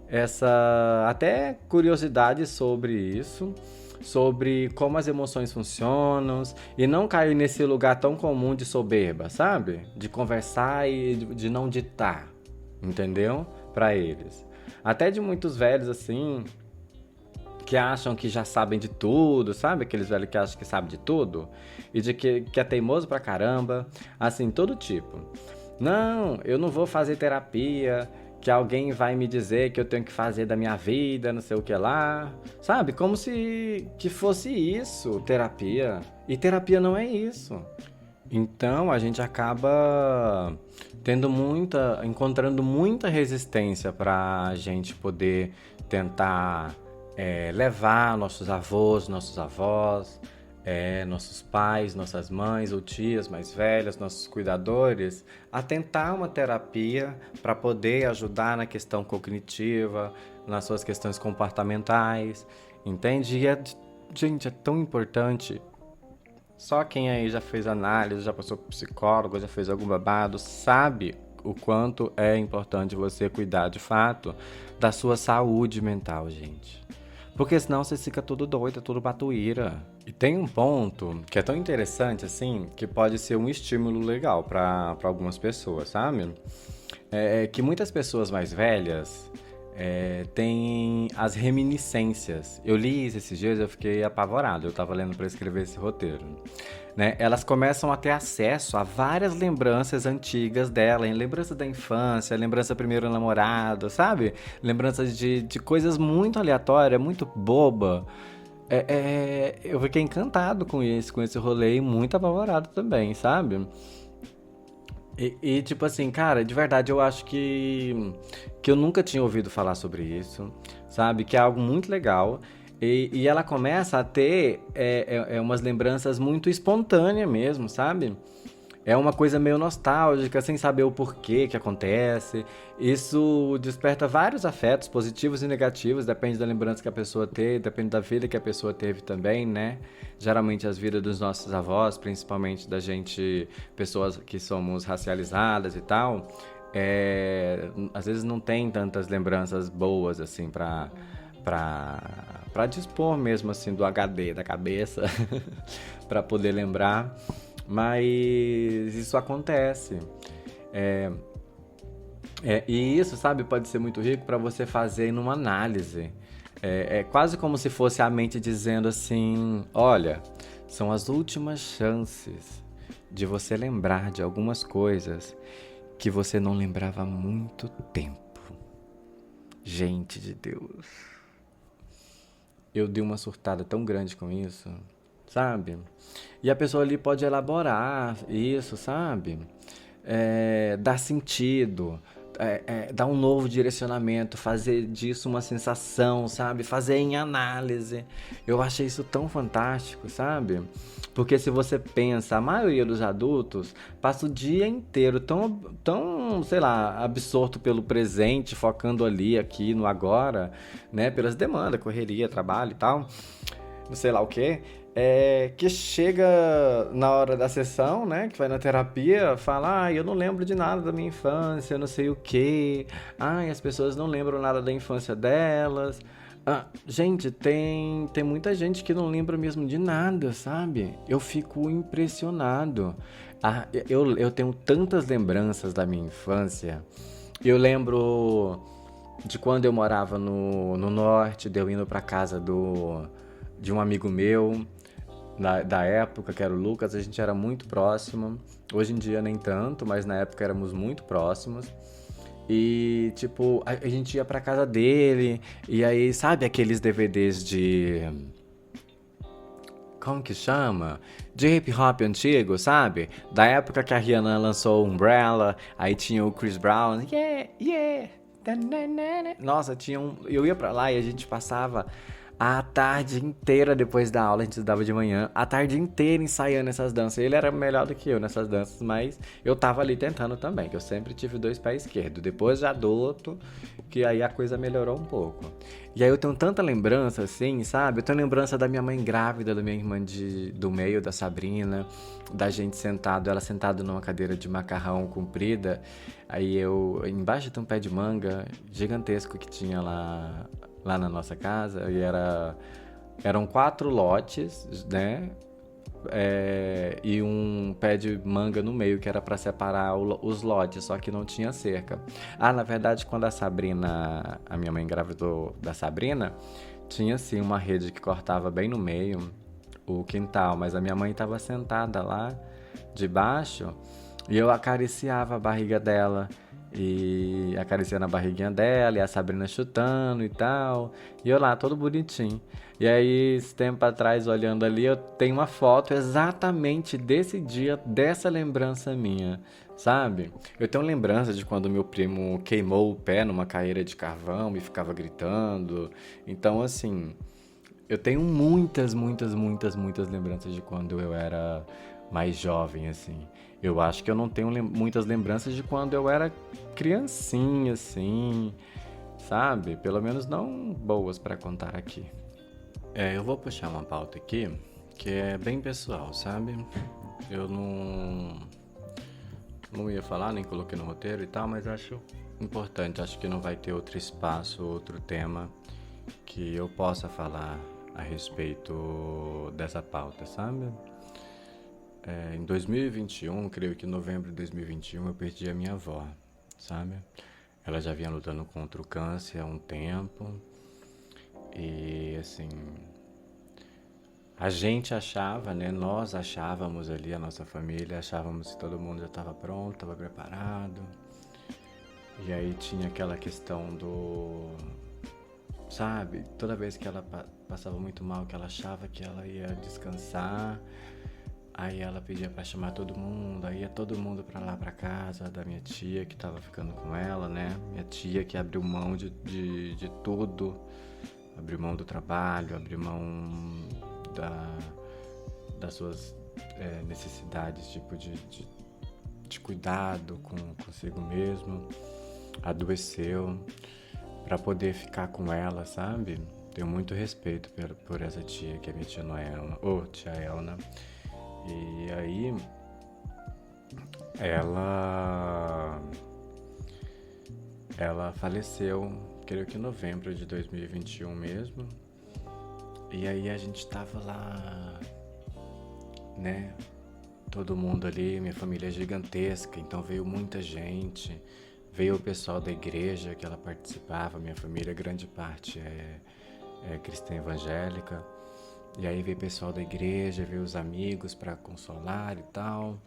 A: essa até curiosidade sobre isso, sobre como as emoções funcionam e não cair nesse lugar tão comum de soberba, sabe? De conversar e de não ditar, entendeu? Para eles. Até de muitos velhos assim, que acham que já sabem de tudo, sabe? Aqueles velhos que acham que sabem de tudo e de que é teimoso pra caramba, assim, todo tipo. Não, eu não vou fazer terapia, que alguém vai me dizer que eu tenho que fazer da minha vida, não sei o que lá, sabe? Como se que fosse isso, terapia. E terapia não é isso. Então a gente acaba encontrando muita resistência para a gente poder tentar levar nossos avós, nossos avós, nossos pais, nossas mães ou tias mais velhas, nossos cuidadores, a tentar uma terapia para poder ajudar na questão cognitiva, nas suas questões comportamentais, entende? Gente, é tão importante. Só quem aí já fez análise, já passou por psicólogo, já fez algum babado, sabe o quanto é importante você cuidar de fato da sua saúde mental, gente. Porque senão você fica tudo doido, tudo batuíra. E tem um ponto que é tão interessante assim, que pode ser um estímulo legal para algumas pessoas, sabe? Que muitas pessoas mais velhas têm as reminiscências. Eu li isso esses dias e eu fiquei apavorado. Eu tava lendo para escrever esse roteiro. Né? Elas começam a ter acesso a várias lembranças antigas dela, em lembrança da infância, lembrança do primeiro namorado, sabe? Lembranças de coisas muito aleatórias, muito boba. Eu fiquei encantado com esse rolê e muito apavorado também, sabe? Tipo assim, cara, de verdade eu acho que eu nunca tinha ouvido falar sobre isso, sabe? Que é algo muito legal. E ela começa a ter umas lembranças muito espontâneas mesmo, sabe? É uma coisa meio nostálgica, sem saber o porquê que acontece. Isso desperta vários afetos, positivos e negativos, depende da lembrança que a pessoa tem, depende da vida que a pessoa teve também, né? Geralmente as vidas dos nossos avós, principalmente da gente, pessoas que somos racializadas e tal, às vezes não tem tantas lembranças boas assim pra dispor mesmo assim do HD da cabeça pra poder lembrar. Mas isso acontece. E isso, sabe, pode ser muito rico para você fazer numa análise. É quase como se fosse a mente dizendo assim: olha, são as últimas chances de você lembrar de algumas coisas que você não lembrava há muito tempo. Gente de Deus. Eu dei uma surtada tão grande com isso, sabe? E a pessoa ali pode elaborar isso, sabe? Dar sentido, dar um novo direcionamento, fazer disso uma sensação, sabe? Fazer em análise. Eu achei isso tão fantástico, sabe? Porque se você pensa, a maioria dos adultos passa o dia inteiro tão, sei lá, absorto pelo presente, focando ali, aqui, no agora, né? Pelas demandas, correria, trabalho e tal, não sei lá o quê. Que chega na hora da sessão, né? Que vai na terapia, fala, eu não lembro de nada da minha infância, não sei o quê. As pessoas não lembram nada da infância delas. Gente, tem muita gente que não lembra mesmo de nada, sabe? Eu fico impressionado. Eu tenho tantas lembranças da minha infância. Eu lembro de quando eu morava no norte, de eu indo pra casa de um amigo meu, da época, que era o Lucas. A gente era muito próximo. Hoje em dia nem tanto, mas na época éramos muito próximos. E, tipo, a gente ia pra casa dele, e aí, sabe aqueles DVDs de. Como que chama? De hip hop antigo, sabe? Da época que a Rihanna lançou Umbrella, aí tinha o Chris Brown, yeah, yeah. Nossa, tinha um. Eu ia pra lá e a gente passava a tarde inteira depois da aula, a gente estudava de manhã, a tarde inteira ensaiando essas danças. Ele era melhor do que eu nessas danças, mas eu tava ali tentando também, que eu sempre tive dois pés esquerdos. Depois de adulto, que aí a coisa melhorou um pouco. E aí eu tenho tanta lembrança, assim, sabe? Eu tenho lembrança da minha mãe grávida, da minha irmã do meio, da Sabrina, da gente sentado, ela sentada numa cadeira de macarrão comprida, aí eu, embaixo de um pé de manga gigantesco que tinha lá na nossa casa, e eram 4 lotes, né? E um pé de manga no meio, que era para separar os lotes, só que não tinha cerca. Na verdade, quando a minha mãe engravidou da Sabrina, tinha sim uma rede que cortava bem no meio o quintal, mas a minha mãe estava sentada lá debaixo e eu acariciava a barriga dela. E acariciando a barriguinha dela, e a Sabrina chutando e tal. E eu lá, todo bonitinho. E aí, esse tempo atrás, olhando ali, eu tenho uma foto exatamente desse dia, dessa lembrança minha, sabe? Eu tenho lembrança de quando meu primo queimou o pé numa carreira de carvão e ficava gritando. Então, assim, eu tenho muitas, muitas, muitas, muitas lembranças de quando eu era mais jovem, assim. Eu acho que eu não tenho muitas lembranças de quando eu era criancinha, assim, sabe? Pelo menos não boas pra contar aqui. Eu vou puxar uma pauta aqui que é bem pessoal, sabe? Eu não ia falar, nem coloquei no roteiro e tal, mas acho importante. Acho que não vai ter outro espaço, outro tema que eu possa falar a respeito dessa pauta, sabe? Em 2021, creio que em novembro de 2021, eu perdi a minha avó, sabe? Ela já vinha lutando contra o câncer há um tempo e, assim, a gente achava, né? Nós achávamos ali, a nossa família, achávamos que todo mundo já estava pronto, estava preparado. E aí tinha aquela questão sabe? Toda vez que ela passava muito mal, que ela achava que ela ia descansar, aí ela pedia pra chamar todo mundo, aí ia todo mundo pra lá pra casa da minha tia que tava ficando com ela, né? Minha tia que abriu mão de tudo, abriu mão do trabalho, abriu mão das suas necessidades, tipo de cuidado consigo mesmo, adoeceu pra poder ficar com ela, sabe? Tenho muito respeito por essa tia, que é minha tia Noelna, tia Elna. E aí, ela faleceu, creio que em novembro de 2021 mesmo. E aí a gente tava lá, né? Todo mundo ali, minha família é gigantesca, então veio muita gente. Veio o pessoal da igreja que ela participava, minha família, grande parte é cristã evangélica. E aí veio o pessoal da igreja, veio os amigos para consolar e tal.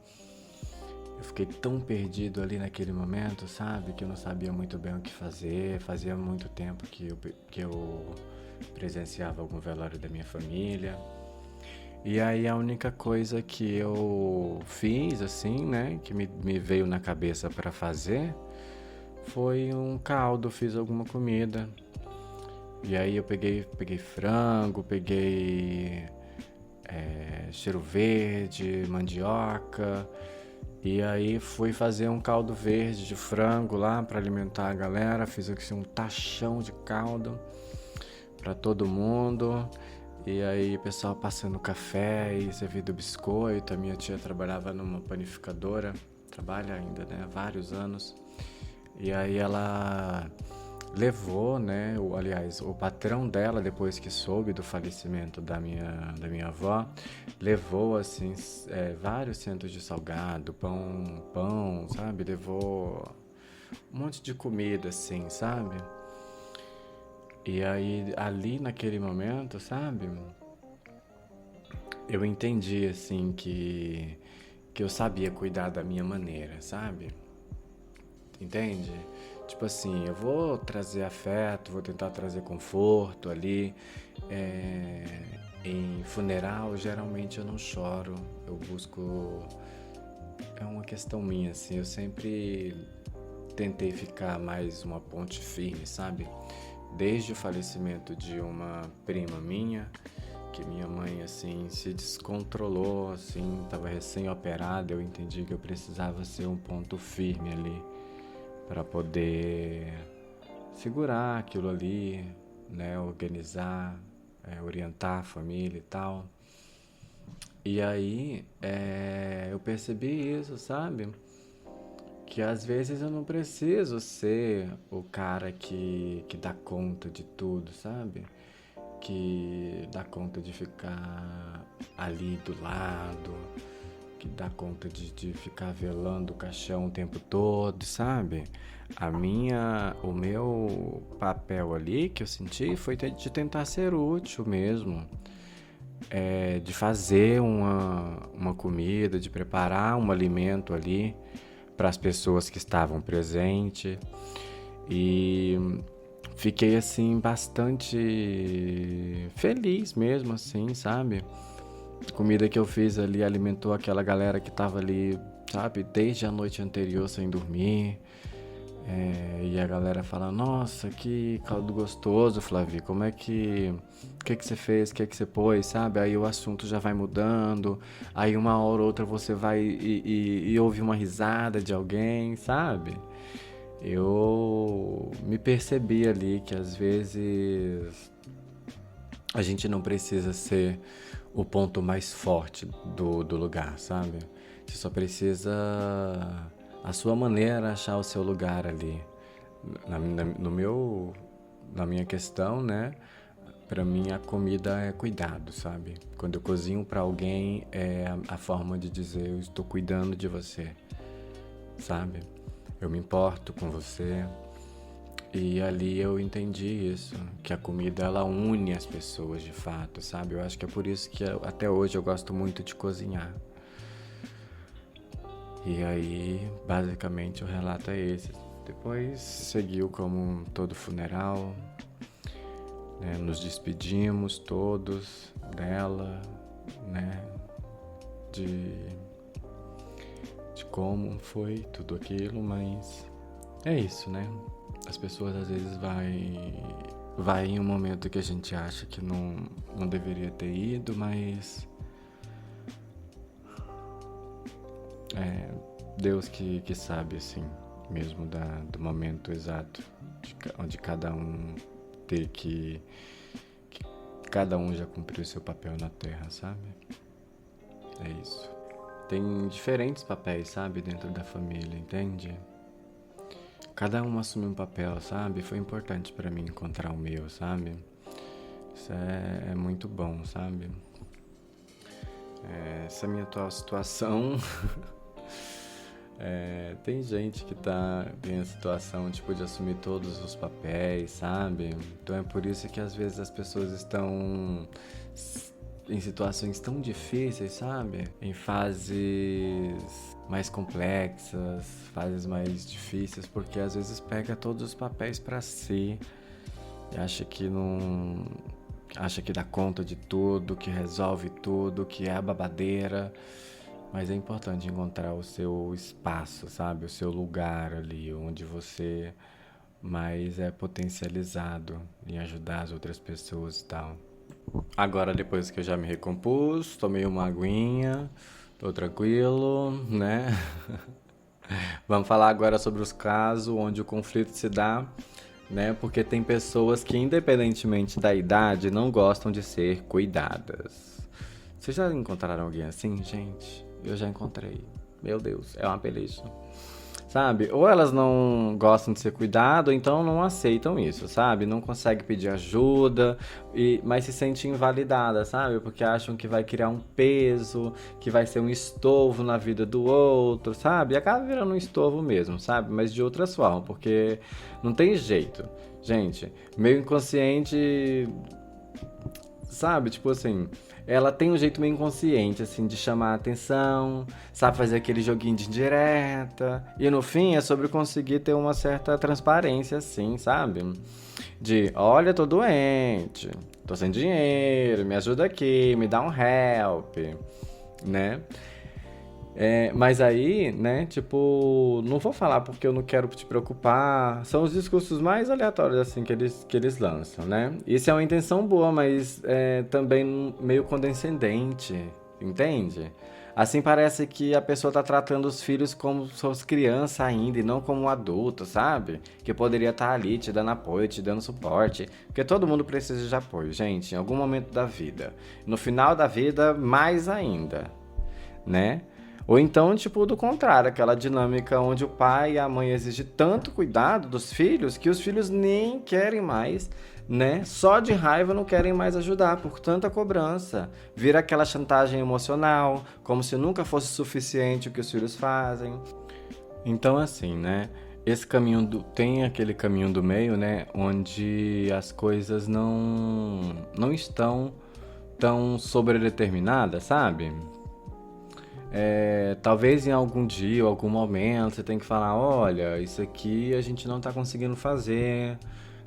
A: Eu fiquei tão perdido ali naquele momento, sabe? Que eu não sabia muito bem o que fazer. Fazia muito tempo que eu presenciava algum velório da minha família. E aí a única coisa que eu fiz, assim, né, que me veio na cabeça para fazer, foi um caldo, fiz alguma comida. E aí eu peguei frango, peguei cheiro verde, mandioca. E aí fui fazer um caldo verde de frango lá para alimentar a galera. Fiz assim, um tachão de caldo para todo mundo. E aí o pessoal passando café e servindo biscoito. A minha tia trabalhava numa panificadora, trabalha ainda, né, há vários anos. E aí ela levou, né, aliás, o patrão dela, depois que soube do falecimento da minha avó, levou, assim, vários centos de salgado, pão, sabe? Levou um monte de comida, assim, sabe? E aí, ali naquele momento, sabe? Eu entendi, assim, que eu sabia cuidar da minha maneira, sabe? Entende? Tipo assim, eu vou trazer afeto, vou tentar trazer conforto ali. É, Em funeral, geralmente eu não choro, eu busco. É uma questão minha, assim, eu sempre tentei ficar mais uma ponte firme, sabe? Desde o falecimento de uma prima minha, que minha mãe, assim, se descontrolou, assim, estava recém-operada, eu entendi que eu precisava ser um ponto firme ali para poder segurar aquilo ali, né, organizar, orientar a família e tal. E aí eu percebi isso, sabe? Que às vezes eu não preciso ser o cara que dá conta de tudo, sabe? Que dá conta de ficar ali do lado, que dá conta de ficar velando o caixão o tempo todo, sabe? O meu papel ali que eu senti foi de tentar ser útil mesmo, de fazer uma comida, de preparar um alimento ali para as pessoas que estavam presentes. E fiquei assim bastante feliz mesmo, assim, sabe? A comida que eu fiz ali alimentou aquela galera que tava ali, sabe, desde a noite anterior sem dormir. E a galera fala, nossa, que caldo gostoso, Flavi, como é que... O que você fez, o que você pôs, sabe? Aí o assunto já vai mudando, aí uma hora ou outra você vai e ouve uma risada de alguém, sabe? Eu me percebi ali que às vezes a gente não precisa ser o ponto mais forte do lugar, sabe? Você só precisa, a sua maneira, achar o seu lugar ali. Na minha questão, né? Pra mim, a comida é cuidado, sabe? Quando eu cozinho pra alguém, é a forma de dizer eu estou cuidando de você, sabe? Eu me importo com você. E ali eu entendi isso, que a comida ela une as pessoas de fato, sabe? Eu acho que é por isso que até hoje eu gosto muito de cozinhar. E aí, basicamente, o relato é esse. Depois seguiu como todo funeral, né? Nos despedimos todos dela, né? De, de como foi tudo aquilo, mas é isso, né? As pessoas às vezes vai em um momento que a gente acha que não deveria ter ido, mas é Deus que sabe, assim, mesmo do momento exato, onde cada um ter que cada um já cumpriu seu papel na Terra, sabe? É isso. Tem diferentes papéis, sabe, dentro da família, entende? Cada um assume um papel, sabe? Foi importante pra mim encontrar o meu, sabe? Isso é muito bom, sabe? Essa minha atual situação. Tem gente que tem a situação tipo de assumir todos os papéis, sabe? Então é por isso que às vezes as pessoas estão em situações tão difíceis, sabe? Em fases mais complexas, fases mais difíceis, porque às vezes pega todos os papéis pra si e acha acha que dá conta de tudo, que resolve tudo, que é a babadeira. Mas é importante encontrar o seu espaço, sabe? O seu lugar ali, onde você mais é potencializado em ajudar as outras pessoas e tal. Agora, depois que eu já me recompus, tomei uma aguinha, tô tranquilo, né? Vamos falar agora sobre os casos onde o conflito se dá, né? Porque tem pessoas que, independentemente da idade, não gostam de ser cuidadas. Vocês já encontraram alguém assim, gente? Eu já encontrei. Meu Deus, é uma peleja. Sabe? Ou elas não gostam de ser cuidado, ou então não aceitam isso, sabe? Não conseguem pedir ajuda, mas se sentem invalidadas, sabe? Porque acham que vai criar um peso, que vai ser um estorvo na vida do outro, sabe? E acaba virando um estorvo mesmo, sabe? Mas de outras formas, porque não tem jeito. Gente, meio inconsciente, sabe? Tipo assim, ela tem um jeito meio inconsciente, assim, de chamar a atenção, sabe fazer aquele joguinho de indireta. E no fim é sobre conseguir ter uma certa transparência, assim, sabe? De, olha, tô doente, tô sem dinheiro, me ajuda aqui, me dá um help, né? Mas aí, né, tipo, não vou falar porque eu não quero te preocupar. São os discursos mais aleatórios, assim, que eles lançam, né? Isso é uma intenção boa, mas também meio condescendente, entende? Assim parece que a pessoa tá tratando os filhos como se fossem criança ainda e não como um adulto, sabe? Que poderia estar ali te dando apoio, te dando suporte. Porque todo mundo precisa de apoio, gente, em algum momento da vida. No final da vida, mais ainda, né? Ou então, tipo, do contrário, aquela dinâmica onde o pai e a mãe exigem tanto cuidado dos filhos que os filhos nem querem mais, né? Só de raiva não querem mais ajudar por tanta cobrança. Vira aquela chantagem emocional, como se nunca fosse suficiente o que os filhos fazem. Então, assim, né? Tem aquele caminho do meio, né? Onde as coisas não estão tão sobredeterminadas, sabe? Talvez em algum dia, ou algum momento, você tem que falar, olha, isso aqui a gente não está conseguindo fazer.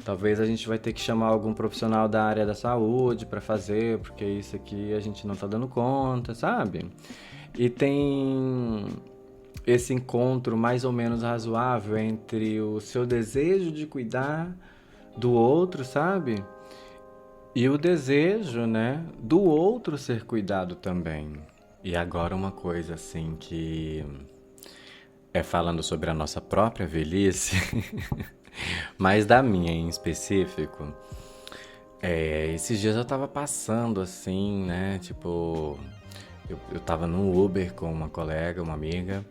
A: Talvez a gente vai ter que chamar algum profissional da área da saúde para fazer, porque isso aqui a gente não está dando conta, sabe? E tem esse encontro mais ou menos razoável entre o seu desejo de cuidar do outro, sabe? E o desejo, né, do outro ser cuidado também. E agora uma coisa assim que é falando sobre a nossa própria velhice, mas da minha em específico. Esses dias eu tava passando assim, né? Tipo, eu tava no Uber com uma colega, uma amiga,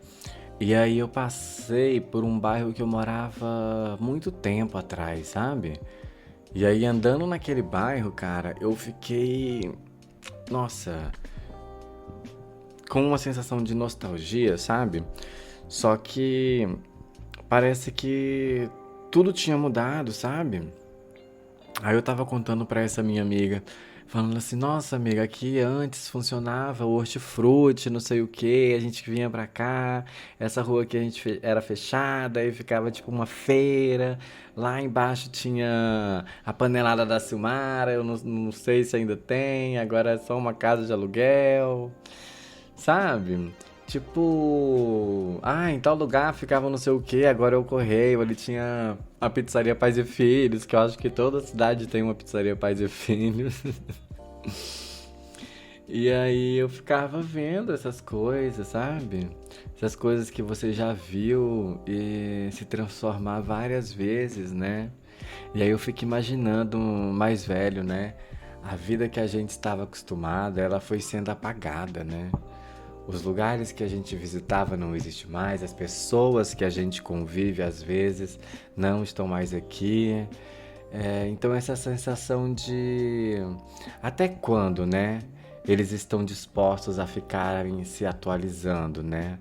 A: e aí eu passei por um bairro que eu morava muito tempo atrás, sabe? E aí andando naquele bairro, cara, eu fiquei, nossa, com uma sensação de nostalgia, sabe? Só que parece que tudo tinha mudado, sabe? Aí eu tava contando pra essa minha amiga, falando assim, nossa amiga, aqui antes funcionava o hortifruti, não sei o que, a gente vinha pra cá, essa rua aqui a gente era fechada, aí ficava tipo uma feira, lá embaixo tinha a panelada da Silmara, eu não sei se ainda tem, agora é só uma casa de aluguel. Sabe? Tipo, em tal lugar ficava não sei o que, agora é o Correio, ali tinha a pizzaria Pais e Filhos, que eu acho que toda cidade tem uma pizzaria Pais e Filhos. E aí eu ficava vendo essas coisas, sabe? Essas coisas que você já viu e se transformar várias vezes, né? E aí eu fico imaginando mais velho, né? A vida que a gente estava acostumado, ela foi sendo apagada, né? Os lugares que a gente visitava não existem mais, as pessoas que a gente convive às vezes não estão mais aqui. Então essa sensação de até quando, né? Eles estão dispostos a ficarem se atualizando, né?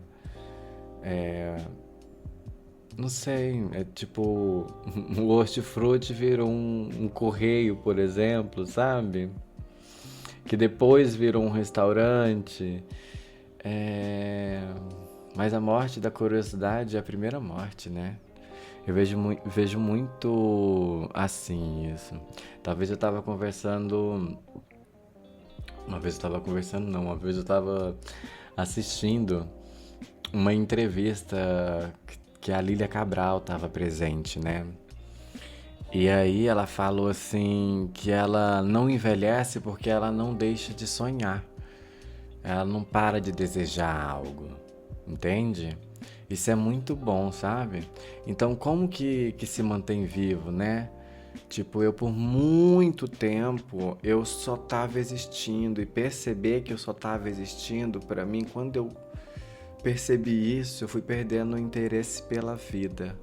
A: Não sei, é tipo o hortifruti virou um correio, por exemplo, sabe? Que depois virou um restaurante. É, Mas a morte da curiosidade é a primeira morte, né? Eu vejo muito assim isso. Talvez eu tava conversando. Uma vez eu tava assistindo uma entrevista que a Lília Cabral tava presente, né? E aí ela falou assim que ela não envelhece porque ela não deixa de sonhar. Ela não para de desejar algo, entende? Isso é muito bom, sabe? Então, como que se mantém vivo, né? Tipo, eu por muito tempo eu só tava existindo e perceber que eu só tava existindo, pra mim, quando eu percebi isso, eu fui perdendo o interesse pela vida.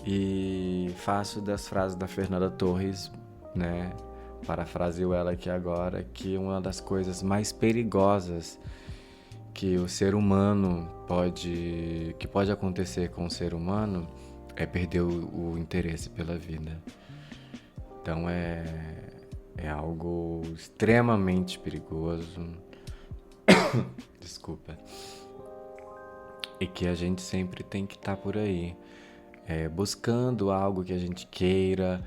A: E faço das frases da Fernanda Torres, né? Parafraseio ela aqui agora, que uma das coisas mais perigosas que o ser humano que pode acontecer com o ser humano é perder o interesse pela vida. Então é algo extremamente perigoso. Desculpa. E que a gente sempre tem que estar por aí, buscando algo que a gente queira,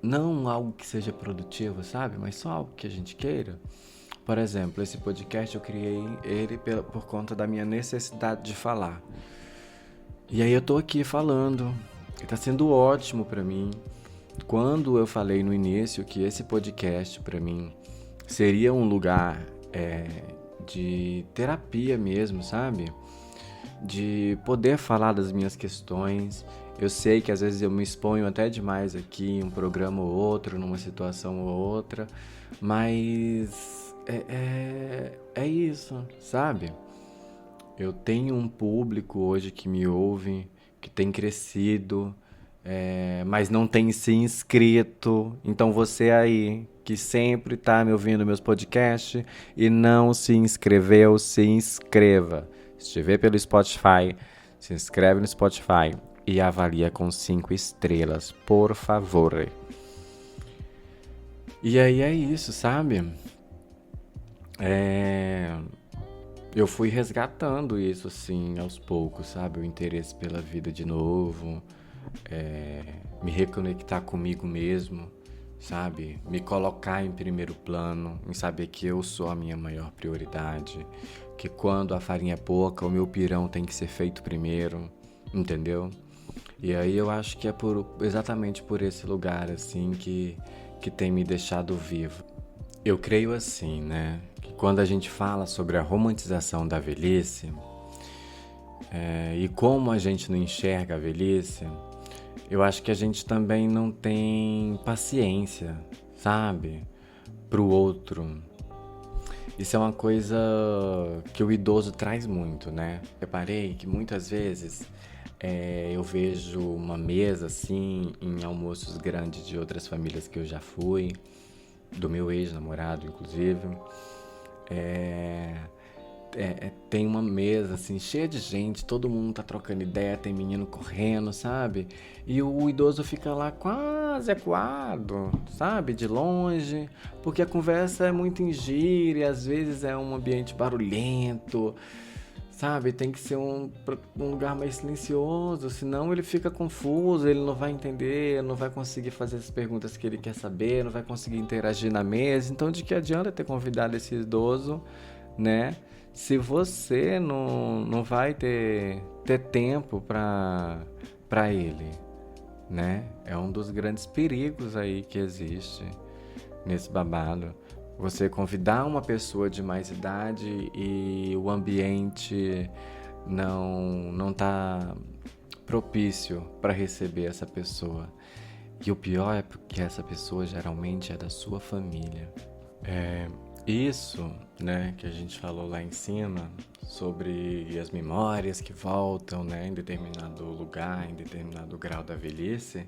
A: não algo que seja produtivo, sabe? Mas só algo que a gente queira. Por exemplo, esse podcast eu criei ele por conta da minha necessidade de falar. E aí eu tô aqui falando, e tá sendo ótimo pra mim. Quando eu falei no início que esse podcast pra mim seria um lugar de terapia mesmo, sabe? De poder falar das minhas questões. Eu sei que às vezes eu me exponho até demais aqui em um programa ou outro, numa situação ou outra, mas é isso, sabe? Eu tenho um público hoje que me ouve, que tem crescido, mas não tem se inscrito. Então você aí, que sempre está me ouvindo meus podcasts e não se inscreveu, se inscreva. Se estiver pelo Spotify, se inscreve no Spotify e avalia com 5 estrelas, por favor. E aí é isso, sabe? Eu fui resgatando isso, assim, aos poucos, sabe? O interesse pela vida de novo, me reconectar comigo mesmo, sabe? Me colocar em primeiro plano, em saber que eu sou a minha maior prioridade, que quando a farinha é pouca, o meu pirão tem que ser feito primeiro, entendeu? E aí eu acho que é exatamente por esse lugar, assim, que tem me deixado vivo. Eu creio assim, né? Que quando a gente fala sobre a romantização da velhice, e como a gente não enxerga a velhice, eu acho que a gente também não tem paciência, sabe? Pro outro. Isso é uma coisa que o idoso traz muito, né? Reparei que muitas vezes eu vejo uma mesa assim em almoços grandes de outras famílias que eu já fui, do meu ex-namorado, inclusive. Tem uma mesa assim cheia de gente, todo mundo tá trocando ideia, tem menino correndo, sabe? E o idoso fica lá quase acuado, sabe? De longe, porque a conversa é muito em gíria, às vezes é um ambiente barulhento, sabe? Tem que ser um lugar mais silencioso, senão ele fica confuso, ele não vai entender, não vai conseguir fazer as perguntas que ele quer saber, não vai conseguir interagir na mesa. Então, de que adianta ter convidado esse idoso, né? Se você não vai ter tempo para ele, né? É um dos grandes perigos aí que existe nesse babado. Você convidar uma pessoa de mais idade e o ambiente não tá propício para receber essa pessoa. E o pior é porque essa pessoa geralmente é da sua família. Isso, né, que a gente falou lá em cima sobre as memórias que voltam, né, em determinado lugar, em determinado grau da velhice.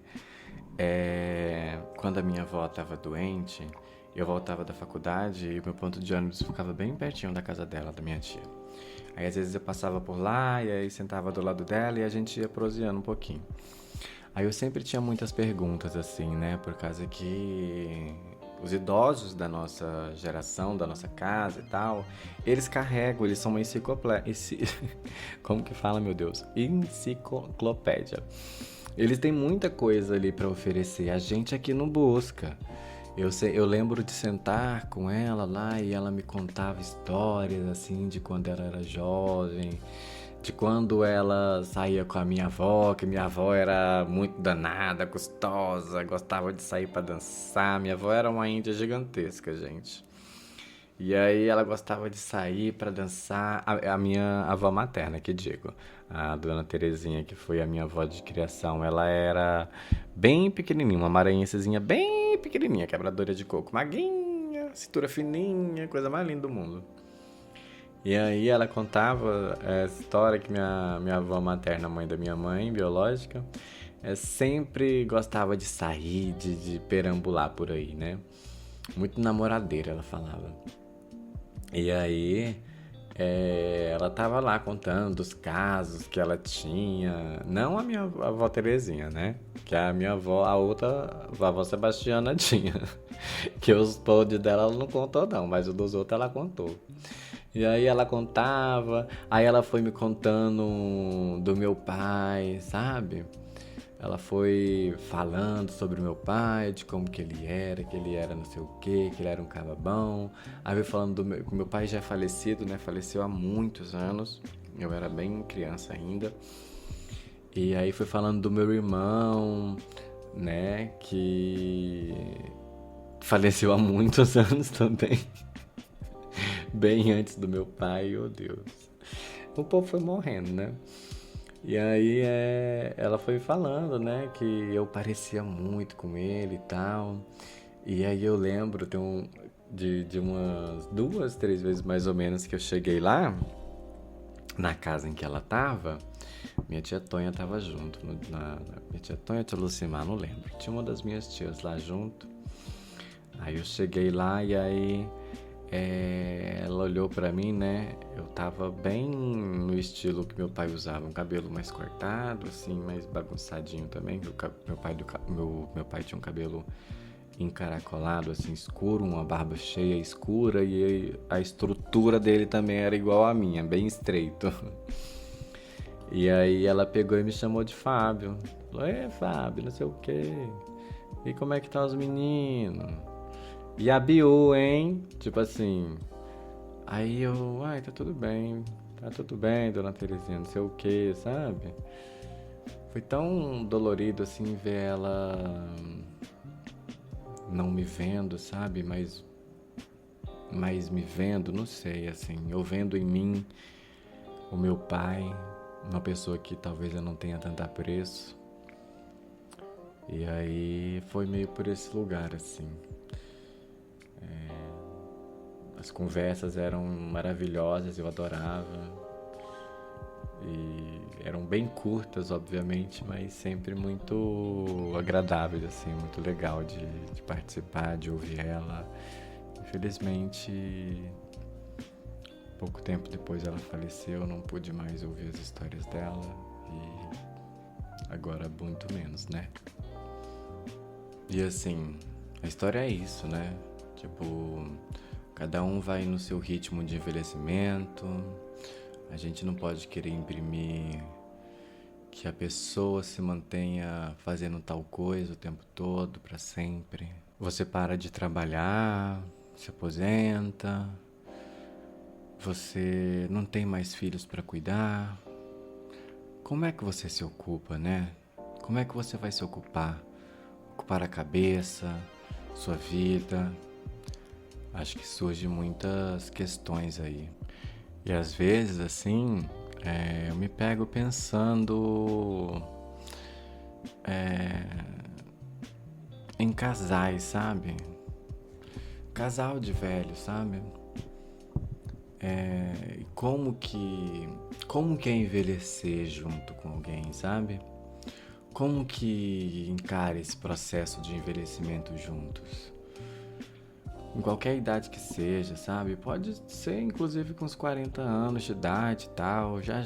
A: Quando a minha avó estava doente, eu voltava da faculdade e o meu ponto de ônibus ficava bem pertinho da casa dela, da minha tia. Aí às vezes eu passava por lá e aí sentava do lado dela e a gente ia proseando um pouquinho. Aí eu sempre tinha muitas perguntas assim, né, por causa que os idosos da nossa geração, da nossa casa e tal, eles carregam, eles são uma enciclopédia. Como que fala, meu Deus? Enciclopédia. Eles têm muita coisa ali para oferecer, a gente aqui não busca. Eu lembro de sentar com ela lá e ela me contava histórias assim de quando ela era jovem, de quando ela saía com a minha avó, que minha avó era muito danada, gostosa, gostava de sair pra dançar. Minha avó era uma índia gigantesca, gente. E aí ela gostava de sair pra dançar. A minha avó materna, que digo, a dona Terezinha, que foi a minha avó de criação, ela era bem pequenininha, uma maranhensezinha bem pequenininha, quebradora de coco, magrinha, cintura fininha, coisa mais linda do mundo. E aí ela contava essa história que minha avó materna, mãe da minha mãe, biológica, sempre gostava de sair, de perambular por aí, né? Muito namoradeira, ela falava. E aí ela tava lá contando dos casos que ela tinha. Não a minha avó Terezinha, né? Que a minha avó, a outra, a avó Sebastiana tinha. Que os podres dela ela não contou não, mas os dos outros ela contou. E aí ela contava, aí ela foi me contando do meu pai, sabe? Ela foi falando sobre o meu pai, de como que ele era não sei o quê, que ele era um cara bom. Aí veio falando que meu pai já é falecido, né? Faleceu há muitos anos. Eu era bem criança ainda. E aí foi falando do meu irmão, né? Que faleceu há muitos anos também. Bem antes do meu pai, oh Deus. O povo foi morrendo, né? E aí ela foi falando, né, que eu parecia muito com ele e tal. E aí eu lembro de umas 2, 3 vezes mais ou menos que eu cheguei lá, na casa em que ela tava. Minha tia Tonha tava junto. Minha tia Tonha, tia Lucimar, não lembro. Tinha uma das minhas tias lá junto. Aí eu cheguei lá e aí ela olhou pra mim, né? Eu tava bem no estilo que meu pai usava, um cabelo mais cortado, assim, mais bagunçadinho também. Meu pai tinha um cabelo encaracolado, assim, escuro, uma barba cheia escura e a estrutura dele também era igual à minha, bem estreito. E aí ela pegou e me chamou de Fábio. Falou, Fábio, não sei o quê. E como é que tá os meninos? E a Biu, hein? Tipo assim. Aí eu, tá tudo bem, dona Terezinha, não sei o que, sabe? Foi tão dolorido assim ver ela não me vendo, sabe? Mas me vendo, não sei, assim, eu vendo em mim o meu pai, uma pessoa que talvez eu não tenha tanto apreço. E aí foi meio por esse lugar, assim. As conversas eram maravilhosas, eu adorava. E eram bem curtas, obviamente, mas sempre muito agradáveis, assim, muito legal de participar, de ouvir ela. Infelizmente, pouco tempo depois ela faleceu, eu não pude mais ouvir as histórias dela e agora muito menos, né? E assim, a história é isso, né? Tipo, cada um vai no seu ritmo de envelhecimento. A gente não pode querer imprimir que a pessoa se mantenha fazendo tal coisa o tempo todo, para sempre. Você para de trabalhar, se aposenta, você não tem mais filhos para cuidar. Como é que você se ocupa, né? Como é que você vai se ocupar? Ocupar a cabeça, sua vida. Acho que surgem muitas questões aí. E às vezes, assim, eu me pego pensando em casais, sabe? Casal de velho, sabe? Como que é envelhecer junto com alguém, sabe? Como que encara esse processo de envelhecimento juntos? Em qualquer idade que seja, sabe? Pode ser inclusive com uns 40 anos de idade e tal, já,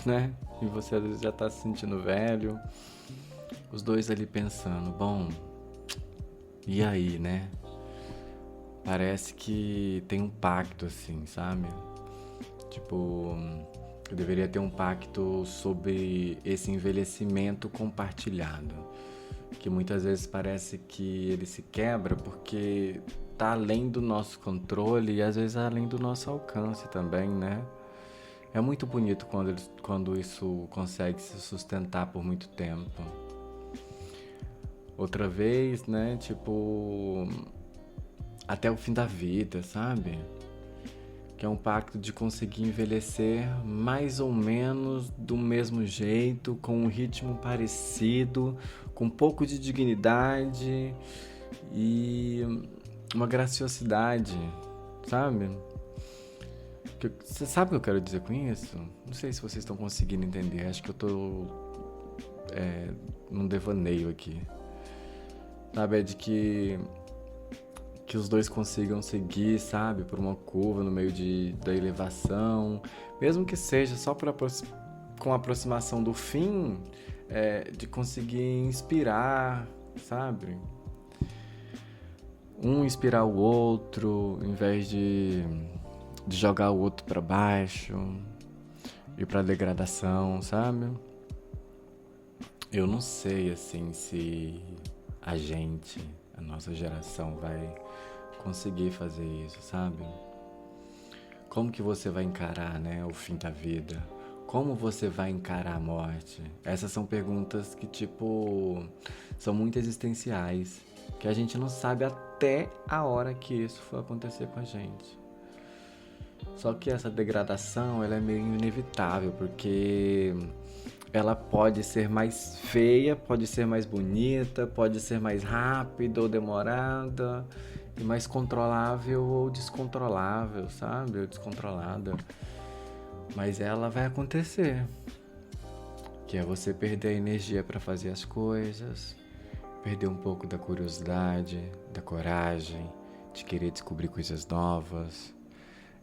A: né? E você às vezes já tá se sentindo velho. Os dois ali pensando, bom, e aí, né? parece que tem um pacto, assim, sabe? Tipo, eu deveria ter um pacto sobre esse envelhecimento compartilhado, que muitas vezes parece que ele se quebra porque tá além do nosso controle e às vezes além do nosso alcance também, né? É muito bonito quando isso consegue se sustentar por muito tempo. Outra vez, né? Tipo, até o fim da vida, sabe? Que é um pacto de conseguir envelhecer mais ou menos do mesmo jeito, com um ritmo parecido, com um pouco de dignidade e uma graciosidade, sabe? Você sabe o que eu quero dizer com isso? Não sei se vocês estão conseguindo entender, acho que eu tô num devaneio aqui. Sabe, é de que os dois consigam seguir, sabe, por uma curva no meio da elevação, mesmo que seja só com a aproximação do fim, de conseguir inspirar, sabe? Um inspirar o outro, em vez de jogar o outro para baixo e para degradação, sabe? Eu não sei, assim, se a nossa geração vai conseguir fazer isso, sabe? Como que você vai encarar, né, o fim da vida? Como você vai encarar a morte? Essas são perguntas que, tipo, são muito existenciais, que a gente não sabe até a hora que isso for acontecer com a gente. Só que essa degradação, ela é meio inevitável, porque ela pode ser mais feia, pode ser mais bonita, pode ser mais rápida ou demorada, e mais controlável ou descontrolável, sabe? Ou descontrolada. Mas ela vai acontecer. Que é você perder a energia para fazer as coisas, perder um pouco da curiosidade, da coragem, de querer descobrir coisas novas.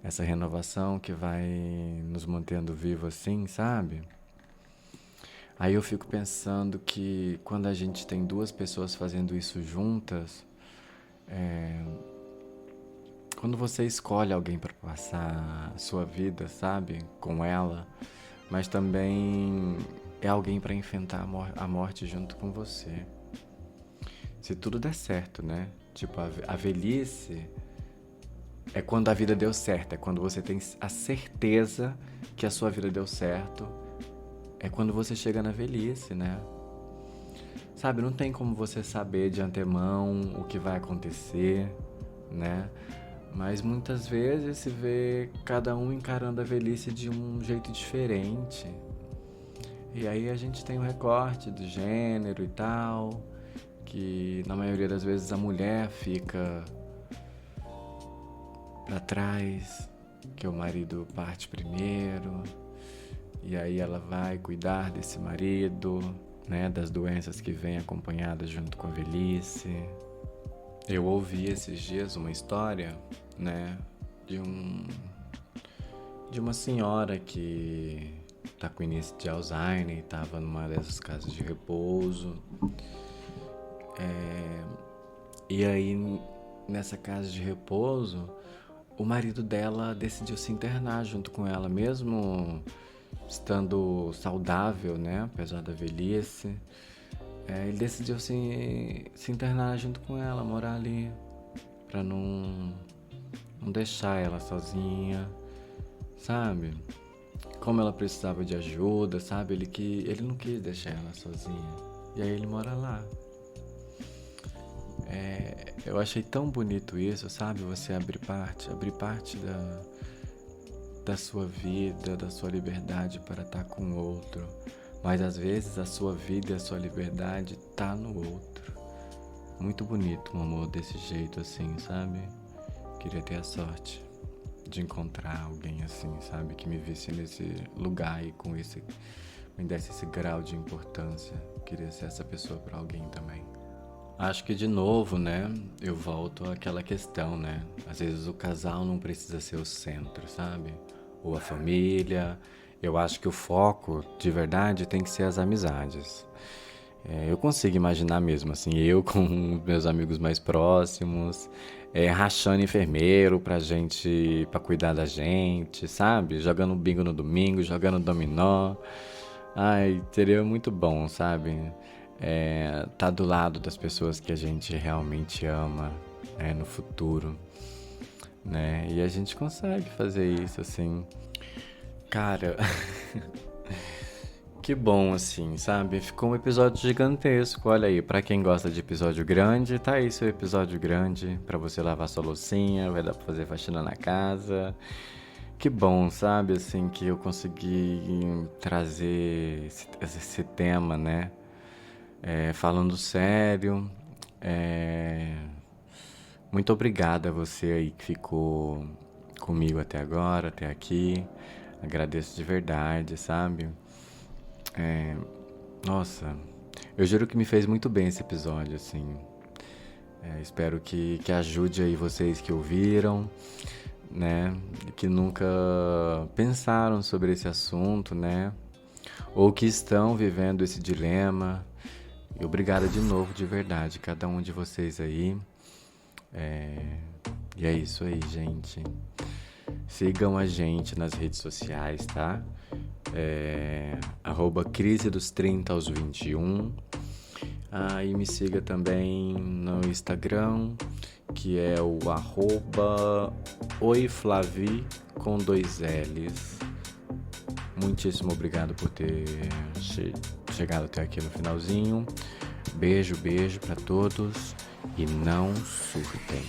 A: Essa renovação que vai nos mantendo vivos assim, sabe? Aí eu fico pensando que quando a gente tem duas pessoas fazendo isso juntas, quando você escolhe alguém para passar a sua vida, sabe, com ela, mas também é alguém para enfrentar a morte junto com você. Se tudo der certo, né? Tipo, a velhice é quando a vida deu certo, é quando você tem a certeza que a sua vida deu certo. É quando você chega na velhice, né? Sabe, não tem como você saber de antemão o que vai acontecer, né? Mas muitas vezes se vê cada um encarando a velhice de um jeito diferente. E aí a gente tem um recorte do gênero e tal, que na maioria das vezes a mulher fica pra trás, que o marido parte primeiro. E aí ela vai cuidar desse marido, né, das doenças que vêm acompanhadas junto com a velhice. Eu ouvi esses dias uma história, né, de uma senhora que tá com início de Alzheimer e estava numa dessas casas de repouso. E aí, nessa casa de repouso, o marido dela decidiu se internar junto com ela, mesmo estando saudável, né, apesar da velhice. Ele decidiu se internar junto com ela, morar ali, pra não deixar ela sozinha, sabe? Como ela precisava de ajuda, sabe? Ele não quis deixar ela sozinha. E aí ele mora lá. Eu achei tão bonito isso, sabe? Você abrir parte da sua vida, da sua liberdade para estar com o outro. Mas às vezes a sua vida e a sua liberdade tá no outro. Muito bonito um amor desse jeito assim, sabe? Queria ter a sorte de encontrar alguém assim, sabe? Que me visse nesse lugar e me desse esse grau de importância. Queria ser essa pessoa para alguém também. Acho que de novo, né? Eu volto àquela questão, né? Às vezes o casal não precisa ser o centro, sabe? Ou a família. Eu acho que o foco, de verdade, tem que ser as amizades. Eu consigo imaginar mesmo, assim, eu com meus amigos mais próximos, rachando enfermeiro pra gente, pra cuidar da gente, sabe? Jogando bingo no domingo, jogando dominó. Ai, seria muito bom, sabe? Tá do lado das pessoas que a gente realmente ama, no futuro, né? E a gente consegue fazer isso, assim. Cara, que bom, assim, sabe? Ficou um episódio gigantesco. Olha aí, pra quem gosta de episódio grande, tá aí seu episódio grande pra você lavar sua loucinha, vai dar pra fazer faxina na casa. Que bom, sabe? Assim, que eu consegui trazer esse tema, né? Falando sério. É, Muito obrigado a você aí que ficou comigo até agora, até aqui. Agradeço de verdade, sabe? É, Nossa, eu juro que me fez muito bem esse episódio, assim. Espero que ajude aí vocês que ouviram, né? Que nunca pensaram sobre esse assunto, né? Ou que estão vivendo esse dilema. E obrigado de novo, de verdade, cada um de vocês aí. E é isso aí, gente. Sigam a gente nas redes sociais, tá? Crise dos 30 aos 21. E me siga também no Instagram, que é o @oiflavi com 2 L's. Muitíssimo obrigado por ter chegado até aqui no finalzinho. Beijo pra todos e não surtem.